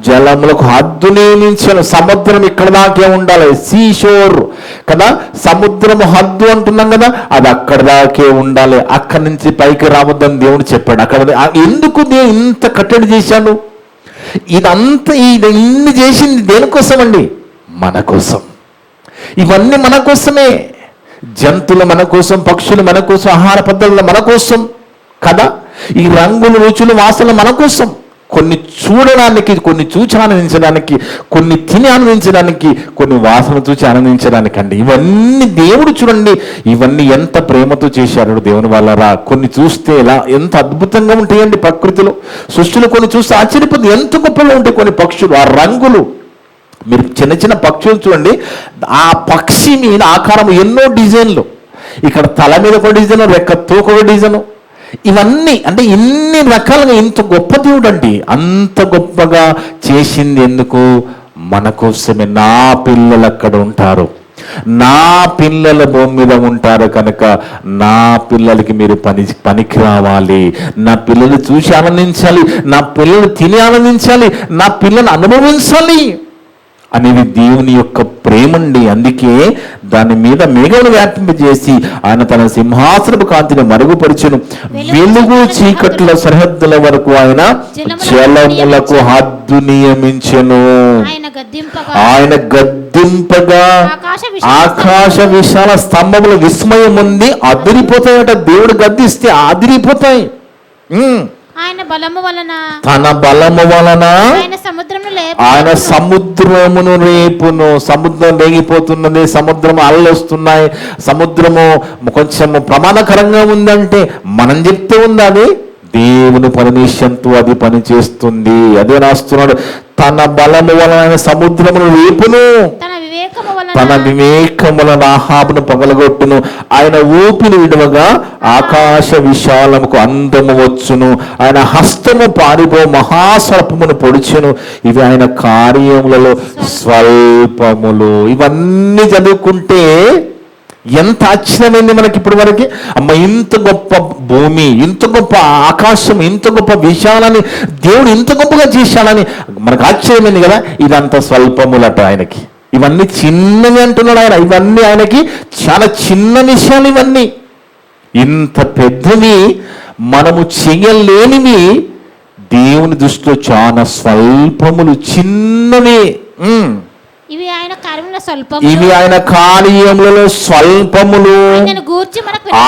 జలములకు హద్దు నియమించెను. సముద్రం ఇక్కడ దాకే ఉండాలి, సీషోర్ కదా, సముద్రము హద్దు అంటున్నాం కదా, అది అక్కడ దాకే ఉండాలి. అక్కడి నుంచి పైకి రావద్దని దేవుడు చెప్పాడు. అక్కడ ఎందుకు దేవుడు ఇంత కట్టడి చేశాడు? ఇదంతా ఇన్ని చేసింది దేనికోసం అండి? మన కోసం. ఇవన్నీ మన కోసమే. జంతువులు మన కోసం, పక్షులు మన కోసం, ఆహార పద్ధతులు మన కోసం కదా. ఈ రంగులు, రుచులు, వాసనలు మన కోసం. కొన్ని చూడడానికి, కొన్ని చూచి ఆనందించడానికి, కొన్ని తిని ఆనందించడానికి, కొన్ని వాసన చూచి ఆనందించడానికి అండి. ఇవన్నీ దేవుడు చూడండి, ఇవన్నీ ఎంత ప్రేమతో చేశారు దేవుని వాళ్ళరా. కొన్ని చూస్తే ఎంత అద్భుతంగా ఉంటాయండి ప్రకృతిలో, సృష్టిలో. కొన్ని చూస్తే ఆశ్చర్యపోతుంది, ఎంత గొప్పగా ఉంటాయి కొన్ని పక్షులు. ఆ రంగులు, మీరు చిన్న చిన్న పక్షులు చూడండి, ఆ పక్షి మీద ఆకారం ఎన్నో డిజైన్లు. ఇక్కడ తల మీద ఒక డిజైన్, రెక్కతో ఒక డిజైన్. ఇవన్నీ అంటే ఇన్ని రకాలుగా ఇంత గొప్ప దేవుడు అండి. అంత గొప్పగా చేసింది ఎందుకు? మన కోసమే. నా పిల్లలు అక్కడ ఉంటారు, నా పిల్లల భూమి మీద ఉంటారు కనుక నా పిల్లలకి మీరు పనికి రావాలి. నా పిల్లలు చూసి ఆనందించాలి, నా పిల్లలు తిని ఆనందించాలి, నా పిల్లలు అనుభవించాలి. అనేది దేవుని యొక్క ప్రేమండి. అందుకే దాని మీద మేఘములు వ్యాపింపజేసి ఆయన తన సింహాసనపు కాంతిని మరుగుపరచును. వెలుగు చీకట్ల సరిహద్దుల వరకు ఆయన జలములకు హద్దు నియమించెను. ఆయన గద్దింపగా ఆకాశ విశాల స్తంభముల విస్మయం ఉంది. అదిరిపోతాయట. దేవుడు గద్దిస్తే అదిరిపోతాయి. ఆయన బలము వలన, తన బలము వలన ఆయన సముద్రమును రేపును. సముద్రం రేగిపోతున్నది, సముద్రం అలలు వస్తున్నాయి, సముద్రము కొంచెం ప్రమాదకరంగా ఉందంటే మనం చెప్తే ఉంది, అది దేవుని పర్మిషన్తో అది పనిచేస్తుంది. అదే రాస్తున్నాడు, తన బలము వలన ఆయన సముద్రమును రేపును, తన వివేకముల అహాబును పగలగొట్టును. ఆయన ఊపిరి విడువగా ఆకాశ విశాలముకు అందము వచ్చును. ఆయన హస్తము పారిపో మహాసర్పమును పొడిచెను. ఇవి ఆయన కార్యములలో స్వల్పములు. ఇవన్నీ చదువుకుంటే ఎంత ఆశ్చర్యమైంది మనకి ఇప్పటి వరకు. అమ్మ, ఇంత గొప్ప భూమి, ఇంత గొప్ప ఆకాశం, ఇంత గొప్ప విషయాలని దేవుడు ఇంత గొప్పగా చేశాడని మనకు ఆశ్చర్యమైంది కదా. ఇదంతా స్వల్పములట ఆయనకి. ఇవన్నీ చిన్నవి అంటున్నాడు ఆయన. ఇవన్నీ ఆయనకి చాలా చిన్న విషయాలు. ఇవన్నీ ఇంత పెద్దవి మనము చేయలేనివి దేవుని దృష్టిలో చాలా స్వల్పములు, చిన్నవి. ఇవి ఆయన కార్యములలో స్వల్పములు.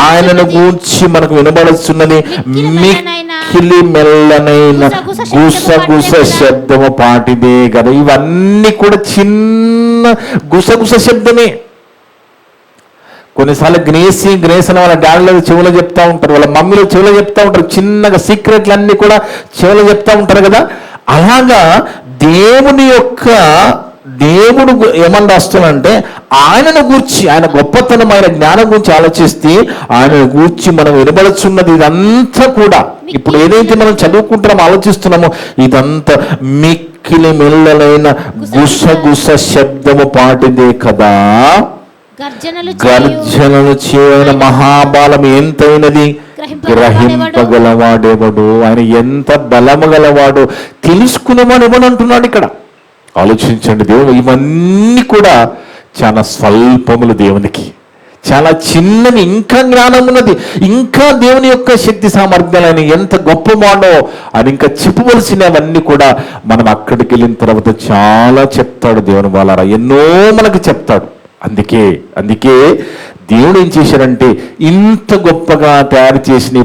ఆయనను గూర్చి మనకు వినబడుతున్నది మిక్కిలి మెల్లనైన గుసగుస శబ్దము పాటిదే కదా. ఇవన్నీ కూడా చిన్న గుసగుస శబ్దమే. కొన్నిసార్లు గ్రేస్ అని వాళ్ళ డాడీలో చెవులో చెప్తా ఉంటారు, వాళ్ళ మమ్మీలో చెవులో చెప్తా ఉంటారు. చిన్నగా సీక్రెట్లు అన్ని కూడా చెవులో చెప్తా ఉంటారు కదా. అలాగా దేవుడు ఏమని రాస్తున్నాడంటే, ఆయనను గూర్చి, ఆయన గొప్పతనం, ఆయన జ్ఞానం గురించి ఆలోచిస్తే ఆయనను గూర్చి మనం వినబడుచున్నది. ఇదంతా కూడా ఇప్పుడు ఏదైతే మనం చదువుకుంటున్నామో, ఆలోచిస్తున్నామో, ఇదంతా మిక్కిలి మెల్లలైన గుసగుస శబ్దము పాటిదే కదా. గర్జనలు చేయన మహాబలం ఎంతైనది, గ్రహింపగలవాడెవడు. ఆయన ఎంత బలము గలవాడు తెలుసుకునేవాడు ఎవడు అంటున్నాడు ఇక్కడ. ఆలోచించండి. దేవుడు ఇవన్నీ కూడా చాలా స్వల్పములు, దేవునికి చాలా చిన్నవి. ఇంకా జ్ఞానం ఉన్నది, ఇంకా దేవుని యొక్క శక్తి సామర్థ్యాలని ఎంత గొప్పవాడో అని ఇంకా చెప్పవలసినవన్నీ కూడా మనం అక్కడికి వెళ్ళిన తర్వాత చాలా చెప్తాడు దేవుని వాళ్ళారా, ఎన్నో మనకు చెప్తాడు. అందుకే దేవుడు ఏం చేశాడంటే, ఇంత గొప్పగా తయారు చేసిన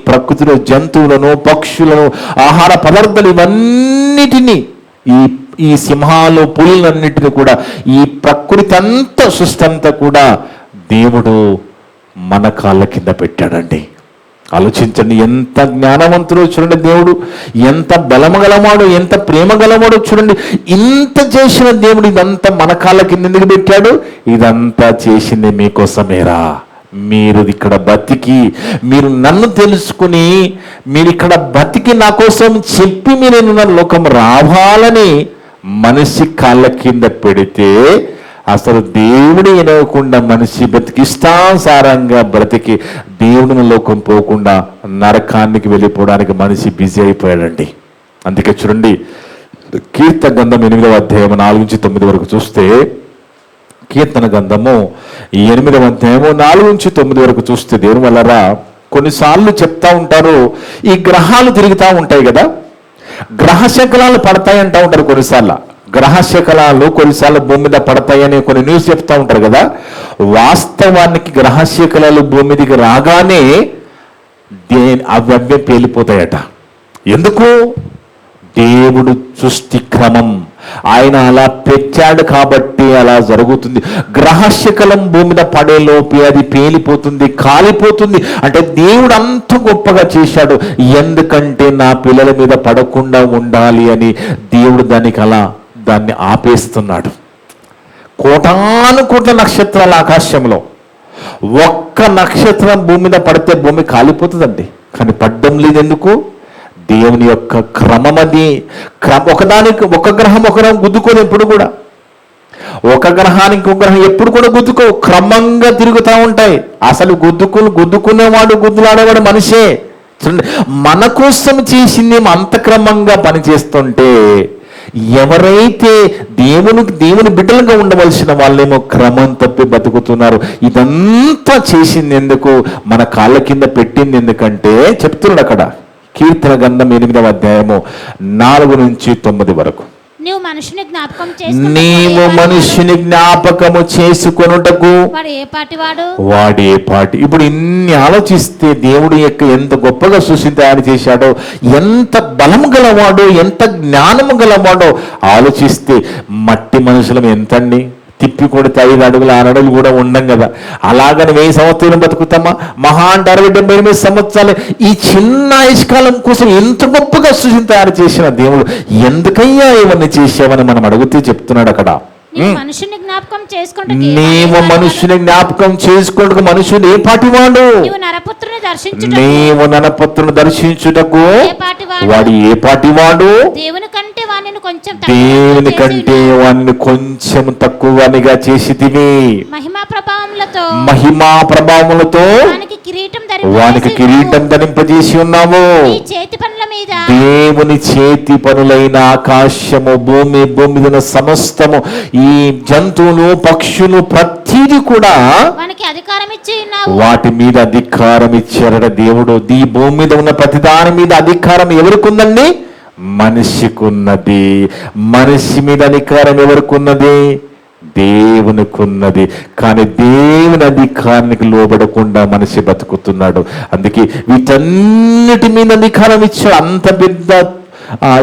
ప్రకృతిలో జంతువులను, పక్షులను, ఆహార పదార్థాలు, ఇవన్నిటినీ, ఈ సింహాలు, పులులన్నిటిని కూడా, ఈ ప్రకృతి అంతా, సృష్టి అంతా కూడా దేవుడు మన కాళ్ళ కింద పెట్టాడండి. ఆలోచించండి, ఎంత జ్ఞానవంతుడో చూడండి దేవుడు, ఎంత బలము గలవాడో, ఎంత ప్రేమ గలవాడో చూడండి. ఇంత చేసిన దేవుడు ఇదంతా మన కాళ్ళ కింద ఎందుకు పెట్టాడు? ఇదంతా చేసింది మీకోసమేరా. మీరు ఇక్కడ బతికి, మీరు నన్ను తెలుసుకుని, మీరు ఇక్కడ బతికి నా కోసం చెప్పి మీరు లోకం రావాలని మనిషి కాళ్ళ కింద పెడితే, అసలు దేవుడు ఎనవకుండా మనిషి ఇష్టానుసారంగా బ్రతికి దేవుడిని లోకం పోకుండా నరకానికి వెళ్ళిపోవడానికి మనిషి బిజీ అయిపోయాడండి. అందుకే చూడండి, కీర్తన గ్రంథం 8వ అధ్యాయం 4-9 వరకు చూస్తే, కీర్తన గ్రంథము 8వ అధ్యాయము 4-9 వరకు చూస్తే, దేవుని వల్లరా కొన్నిసార్లు చెప్తా ఉంటారు, ఈ గ్రహాలు తిరుగుతూ ఉంటాయి కదా, గ్రహశకలాలు పడతాయి అంటూ ఉంటారు. గ్రహశకలాలు కొన్నిసార్లు భూమి మీద పడతాయని కొన్ని న్యూస్ చెప్తా ఉంటారు కదా. వాస్తవానికి గ్రహశకలాలు భూమి మీదకి రాగానే అవే పేలిపోతాయట. ఎందుకు? దేవుడు సృష్టి క్రమం, ఆయన అలా పెట్టాడు కాబట్టి అలా జరుగుతుంది. గ్రహశకలం భూమి మీద పడేలోపే అది పేలిపోతుంది, కాలిపోతుంది. అంటే దేవుడు అంత గొప్పగా చేశాడు. ఎందుకంటే నా పిల్లల మీద పడకుండా ఉండాలి అని దేవుడు దాన్ని ఆపేస్తున్నాడు. కోటాను కోట్ల నక్షత్రాల ఆకాశంలో ఒక్క నక్షత్రం భూమి మీద పడితే భూమి కాలిపోతుందండి. కానీ పడ్డం లేదు. ఎందుకు? దేవుని యొక్క క్రమం అది. ఒకదానికి ఒక గ్రహం గుద్దుకోదు ఎప్పుడు కూడా. ఒక గ్రహానికి ఒక గ్రహం ఎప్పుడు కూడా గుద్దుకో, క్రమంగా తిరుగుతూ ఉంటాయి. అసలు గుద్దుకునేవాడు, గుద్దులాడేవాడు మనిషే. చూడండి, మన కోసం చేసింది అంత క్రమంగా పనిచేస్తుంటే ఎవరైతే దేవుని బిడ్డలుగా ఉండవలసిన వాళ్ళేమో క్రమం తప్పి బతుకుతున్నారు. ఇదంతా చేసింది ఎందుకు? మన కాళ్ళ కింద పెట్టింది ఎందుకంటే చెప్తున్నాడు అక్కడ కీర్తన గ్రంథం 8వ అధ్యాయము 4 నుంచి 9 వరకు. నీవు మనుషుని జ్ఞాపకం నీవు మనుషుని జ్ఞాపకము చేసుకొనుటకు వాడు ఏ పాటి. ఇప్పుడు ఇన్ని ఆలోచిస్తే దేవుడు యొక్క ఎంత గొప్పగా సృష్టిని తయారు చేశాడో, ఎంత బలం గలవాడో, ఎంత జ్ఞానము గలవాడో ఆలోచిస్తే మట్టి మనుషులం ఎంతండి? తిప్పి కొడితే 5 అడుగులు 6 అడుగులు కూడా ఉండం కదా. అలాగని 1000 సంవత్సరాలు బతుకుతామా? మహా అంటే 60-70 సంవత్సరాలు. ఈ చిన్న ఆయుష్కాలం కోసం ఎంత గొప్పగా సృష్టిని తయారు చేసిన దేవుడు ఎందుకయ్యా ఇవన్నీ చేసావని మనం అడిగితే చెప్తున్నాడు అక్కడ. నీవు మనుషుని జ్ఞాపకం చేసుకుంటూ మనుషుడు ఏ పాటివాడు? నీవు నరపుత్రుని దర్శించుటకు వాడు ఏ పాటివాడు? దేవుని కంటే వాడిని కొంచెం తక్కువనిగా చేసితివి. మహిమా ప్రభావములతో వానికి కిరీటం ధరింపజేసి ఉన్నావు. దేవుని చేతి పనులైన ఆకాశము, భూమి మీద సమస్తము, ఈ జంతువులు, పక్షులు, ప్రతిదీ కూడా వాటి మీద అధికారం ఇచ్చారట దేవుడు. ఈ భూమి మీద ఉన్న ప్రతి దాని మీద అధికారం ఎవరికి ఉందండి? మనిషికి ఉన్నది. మనిషి మీద అధికారం ఎవరికి ఉన్నది? దేవునికి ఉన్నది. కానీ దేవుని అధికారానికి లోబడకుండా మనిషి బతుకుతున్నాడు. అందుకే వీటన్నిటి మీద అధికారం ఇచ్చాడు. అంత పెద్ద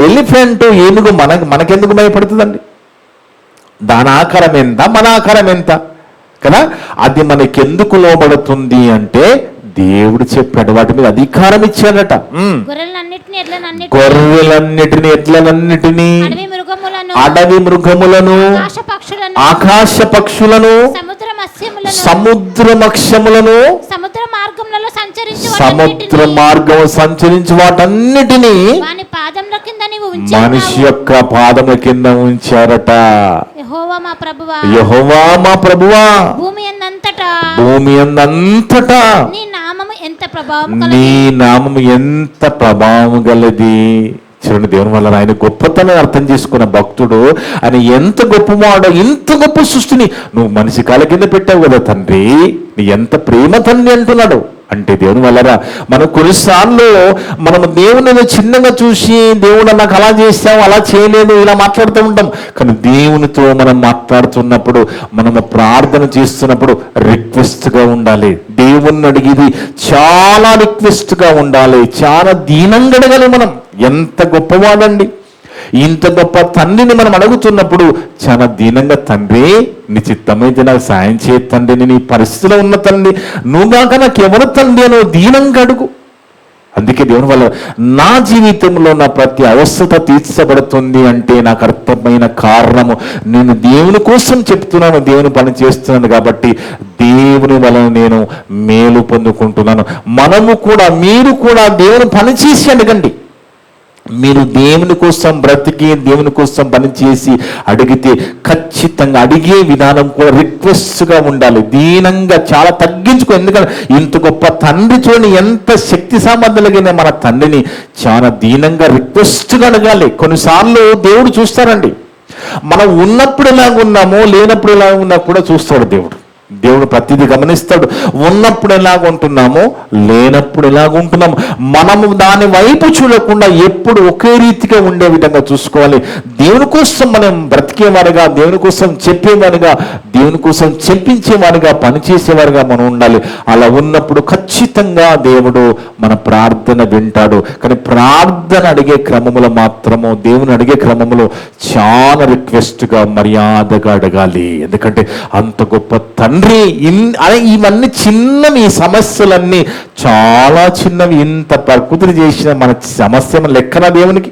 ఎలిఫెంట్, ఏనుగు మనకెందుకు భయపడుతుందండి? దాని ఆకారం ఎంత, మన ఆకారం ఎంత కదా? అది మనకెందుకు లోబడుతుంది అంటే దేవుడు చెప్పాడు, వాటి మీద అధికారం ఇచ్చాడట. గొర్రెలన్నిటిని, ఎడ్లనన్నిటిని, అడవి మృగములను, ఆకాశ పక్షులను, సముద్ర మత్స్యములను, సముద్ర మార్గం సంచరించి వాటన్నిటిని మనిషి యొక్క పాదముల కింద ఉంచారట. యెహోవా మా ప్రభువా, భూమి యందంతటా నీ నామము ఎంత ప్రభావం గలది. చూడండి, దేవుని వల్ల ఆయన గొప్పతనం అర్థం చేసుకున్న భక్తుడు ఆయన ఎంత గొప్పవాడో. ఇంత గొప్ప సృష్టిని నువ్వు మనిషి కాళ్ళ కింద పెట్టావు కదా తండ్రి, నీ ఎంత ప్రేమ తండ్రి అంటున్నాడు. అంటే దేవుని వల్లరా మనం కొన్నిసార్లు మనము దేవుని చిన్నగా చూసి దేవుడు నాకు అలా చేసావు, అలా చేయలేదు, ఇలా మాట్లాడుతూ ఉంటాం. కానీ దేవునితో మనం మాట్లాడుతున్నప్పుడు, మనము ప్రార్థన చేస్తున్నప్పుడు రిక్వెస్ట్గా ఉండాలి. దేవుణ్ణి అడిగేది చాలా రిక్వెస్ట్గా ఉండాలి. చాలా దీనంగా అడగాలి. మనం ఎంత గొప్పవాడండి! ఇంత గొప్ప తండ్రిని మనం అడుగుతున్నప్పుడు చాలా దీనంగా, తండ్రి నీ చిత్తమైతే నాకు సాయం చేయ తండ్రి, నేను ఈ పరిస్థితిలో ఉన్న తండ్రి, నువ్వుగాక నాకు ఎవరు తండ్రి అని దీనంగా అడుగు. అందుకే దేవుని వల్ల నా జీవితంలో నా ప్రతి అవస్థత తీర్చబడుతుంది అంటే నాకు అర్థమైన కారణము, నేను దేవుని కోసం చెప్తున్నాను, దేవుని పని చేస్తున్నాను కాబట్టి దేవుని వలన నేను మేలు పొందుకుంటున్నాను. మనము కూడా, మీరు కూడా దేవుని పని చేసి అడగండి. మీరు దేవుని కోసం బ్రతికి దేవుని కోసం పనిచేసి అడిగితే ఖచ్చితంగా అడిగే విధానం కూడా రిక్వెస్ట్గా ఉండాలి. దీనంగా చాలా తగ్గించుకో. ఎందుకంటే ఇంత గొప్ప తండ్రి చూడండి, ఎంత శక్తి సామర్థ్యాలగిన మన తండ్రిని చాలా దీనంగా రిక్వెస్ట్గా అడగాలి. కొన్నిసార్లు దేవుడు చూస్తారండి, మనం ఉన్నప్పుడు ఎలాగున్నామో లేనప్పుడు ఎలా ఉన్నా కూడా చూస్తాడు దేవుడు. దేవుడు ప్రతిదీ గమనిస్తాడు. ఉన్నప్పుడు ఎలాగుంటున్నామో లేనప్పుడు ఎలాగుంటున్నామో మనము దాని వైపు చూడకుండా ఎప్పుడు ఒకే రీతిగా ఉండే విధంగా చూసుకోవాలి. దేవుని కోసం మనం బ్రతికేవారుగా, దేవుని కోసం చెప్పేవారుగా, దేవుని కోసం చెప్పించేవారుగా, పనిచేసేవారుగా మనం ఉండాలి. అలా ఉన్నప్పుడు ఖచ్చితంగా దేవుడు మన ప్రార్థన వింటాడు. కానీ ప్రార్థన అడిగే క్రమములో మాత్రము, దేవుని అడిగే క్రమములో చాలా రిక్వెస్ట్గా, మర్యాదగా అడగాలి. ఎందుకంటే అంత గొప్ప తండ్రి. ఇవన్నీ చిన్నవి, ఈ సమస్యలన్నీ చాలా చిన్నవి. ఇంత ప్రకృతి చేసిన మన సమస్య లెక్కన దేవునికి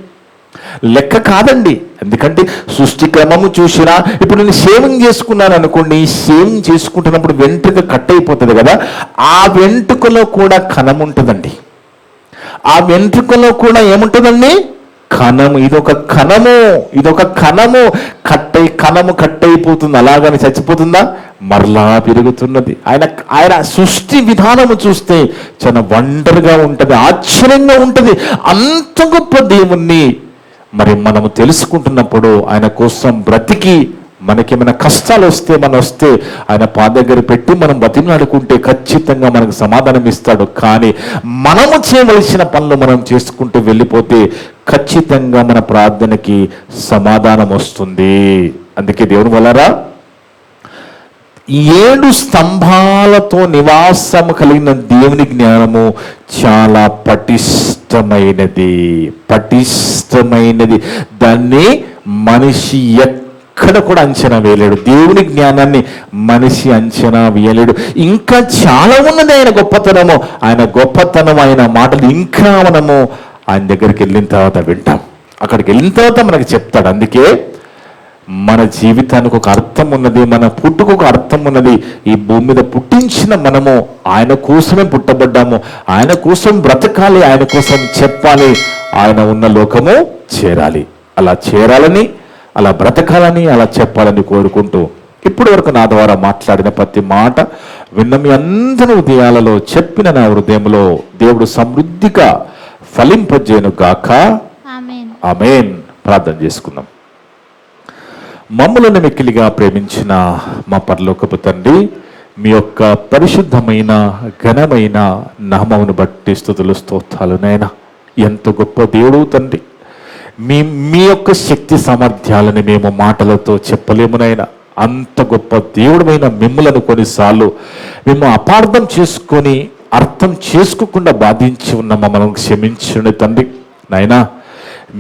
లెక్క కాదండి. ఎందుకంటే సృష్టి క్రమము చూసినా, ఇప్పుడు నేను షేవింగ్ చేసుకున్నాను అనుకోండి, షేవింగ్ చేసుకుంటున్నప్పుడు వెంట్రుక కట్ అయిపోతుంది కదా, ఆ వెంట్రుకలో కూడా కణం ఉంటుందండి. ఆ వెంట్రుకలో కూడా ఏముంటుందండి? కణము. ఇదొక కణము కట్ అయిపోతుంది. అలాగని చచ్చిపోతుందా? మరలా పెరుగుతున్నది. ఆయన సృష్టి విధానము చూస్తే చాలా వండర్గా ఉంటుంది, ఆశ్చర్యంగా ఉంటుంది. అంత గొప్ప దేవుణ్ణి మరి మనము తెలుసుకుంటున్నప్పుడు ఆయన కోసం బ్రతికి మనకేమైనా కష్టాలు వస్తే ఆయన పాద దగ్గర పెట్టి మనం బతిమలాడుకుంటే ఖచ్చితంగా మనకు సమాధానం ఇస్తాడు. కానీ మనము చేయవలసిన పనులు మనం చేసుకుంటూ వెళ్ళిపోతే ఖచ్చితంగా మన ప్రార్థనకి సమాధానం వస్తుంది. అందుకే దేవుని వలరా 7 స్తంభాలతో నివాసము కలిగిన దేవుని జ్ఞానము చాలా పటిష్టమైనది. దాన్ని మనిషి ఎక్కడ కూడా అంచనా వేయలేడు. దేవుని జ్ఞానాన్ని మనిషి అంచనా వేయలేడు. ఇంకా చాలా ఉన్నది ఆయన గొప్పతనము. ఆయన మాటలు ఇంకా మనము ఆయన దగ్గరికి వెళ్ళిన తర్వాత వింటాం. అక్కడికి వెళ్ళిన తర్వాత మనకు చెప్తాడు. అందుకే మన జీవితానికి ఒక అర్థం ఉన్నది, మన పుట్టుకు ఒక అర్థం ఉన్నది. ఈ భూమి మీద పుట్టించిన మనము ఆయన కోసమే పుట్టబడ్డాము. ఆయన కోసం బ్రతకాలి, ఆయన కోసం చెప్పాలి, ఆయన ఉన్న లోకము చేరాలి. అలా చేరాలని, అలా బ్రతకాలని, అలా చెప్పాలని కోరుకుంటూ ఇప్పటి వరకు నా ద్వారా మాట్లాడిన ప్రతి మాట విన్న మీ అందరి హృదయాలలో, చెప్పిన నా హృదయంలో దేవుడు సమృద్ధిగా ఫలింపజేయను గాక. ఆమేన్. ప్రార్థన చేసుకుందాం. మమ్ములను మిక్కిలిగా ప్రేమించిన మా పరలోకపు తండ్రి, మీ యొక్క పరిశుద్ధమైన ఘనమైన నామమును బట్టి స్తుతులు స్తోత్రాలు నాయనా. ఎంత గొప్ప దేవుడు తండ్రి. మీ యొక్క శక్తి సామర్థ్యాలను మేము మాటలతో చెప్పలేము నాయనా. అంత గొప్ప దేవుడమైన మిమ్మలను కొన్నిసార్లు మేము అపార్థం చేసుకొని అర్థం చేసుకోకుండా బాధించి ఉన్న మమ్మల్ని క్షమించండి తండ్రి. నాయనా,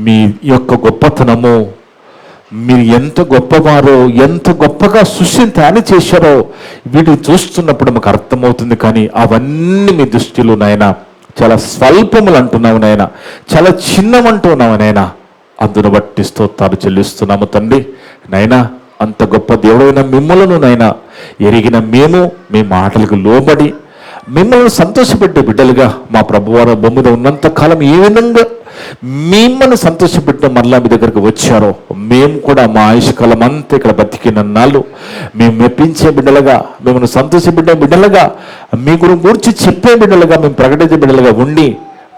మీ యొక్క గొప్పతనము, మీరు ఎంత గొప్పవారో, ఎంత గొప్పగా సృష్టిని తయారు చేశారో వీటిని చూస్తున్నప్పుడు మాకు అర్థమవుతుంది. కానీ అవన్నీ మీ దృష్టిలో నాయనా చాలా స్వల్పములు అంటున్నావు నాయనా, చాలా చిన్నమంటున్నావు నాయనా. అందును బట్టి స్తోత్రాలు చెల్లిస్తున్నాము తండ్రి. నాయనా, అంత గొప్ప దేవుడైన మిమ్మలను నాయనా ఎరిగిన మేము మీ మాటలకు లోబడి మిమ్మల్ని సంతోషపెట్టే బిడ్డలుగా మా ప్రభువారు భూమి మీద ఉన్నంత కాలం ఏ విధంగా మిమ్మల్ని సంతోషపెట్టిన మరలా మీ దగ్గరకు వచ్చారో మేము కూడా మా ఆయుష్కాలం అంతా ఇక్కడ బతికిన నాళ్ళు మేము మెప్పించే బిడ్డలుగా, మిమ్మల్ని సంతోషపెట్టే బిడ్డలుగా, మీ గురించి చెప్పే బిడ్డలుగా, మేము ప్రకటించే బిడ్డలుగా ఉండి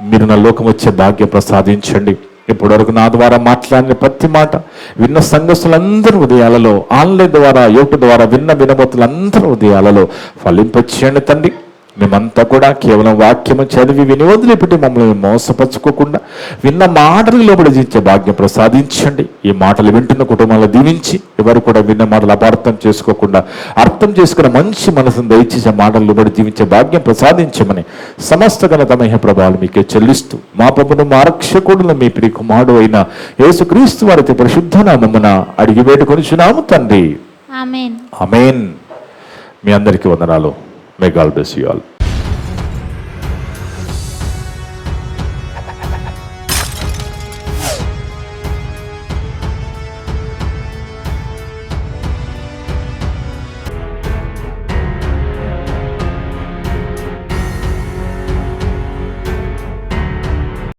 మీరు నా లోకం వచ్చే భాగ్యం ప్రసాదించండి. ఇప్పటి వరకు నా ద్వారా మాట్లాడిన ప్రతి మాట విన్న సంఘస్థులందరి హృదయాలలో, ఆన్లైన్ ద్వారా, యూట్యూబ్ ద్వారా వినబోతులందరి హృదయాలలో ఫలింపచేయండి తండ్రి. మేమంతా కూడా కేవలం వాక్యము చదివి విని వదిలిపెట్టి మమ్మల్ని మోసపరచుకోకుండా విన్న మాటలు లోబడి జీవించే భాగ్యం ప్రసాదించండి. ఈ మాటలు వింటున్న కుటుంబాలను దీవించి ఎవరు కూడా విన్న మాటలు అపార్థం చేసుకోకుండా అర్థం చేసుకున్న మంచి మనసును దయచేసే మాటలు లోబడి జీవించే భాగ్యం ప్రసాదించమని సమస్త ఘనత మహిమ ప్రభావాలు మీకే చెల్లిస్తూ మా ప్రభువును మా రక్షకుడును మీ ప్రియ కుమారుడు అయిన యేసుక్రీస్తు వారి పరిశుద్ధ నామమున అడిగి వేడుకొనుచున్నాము తండ్రి. ఆమేన్. ఆమేన్. మీ అందరికీ వందనాలు. May God bless you all.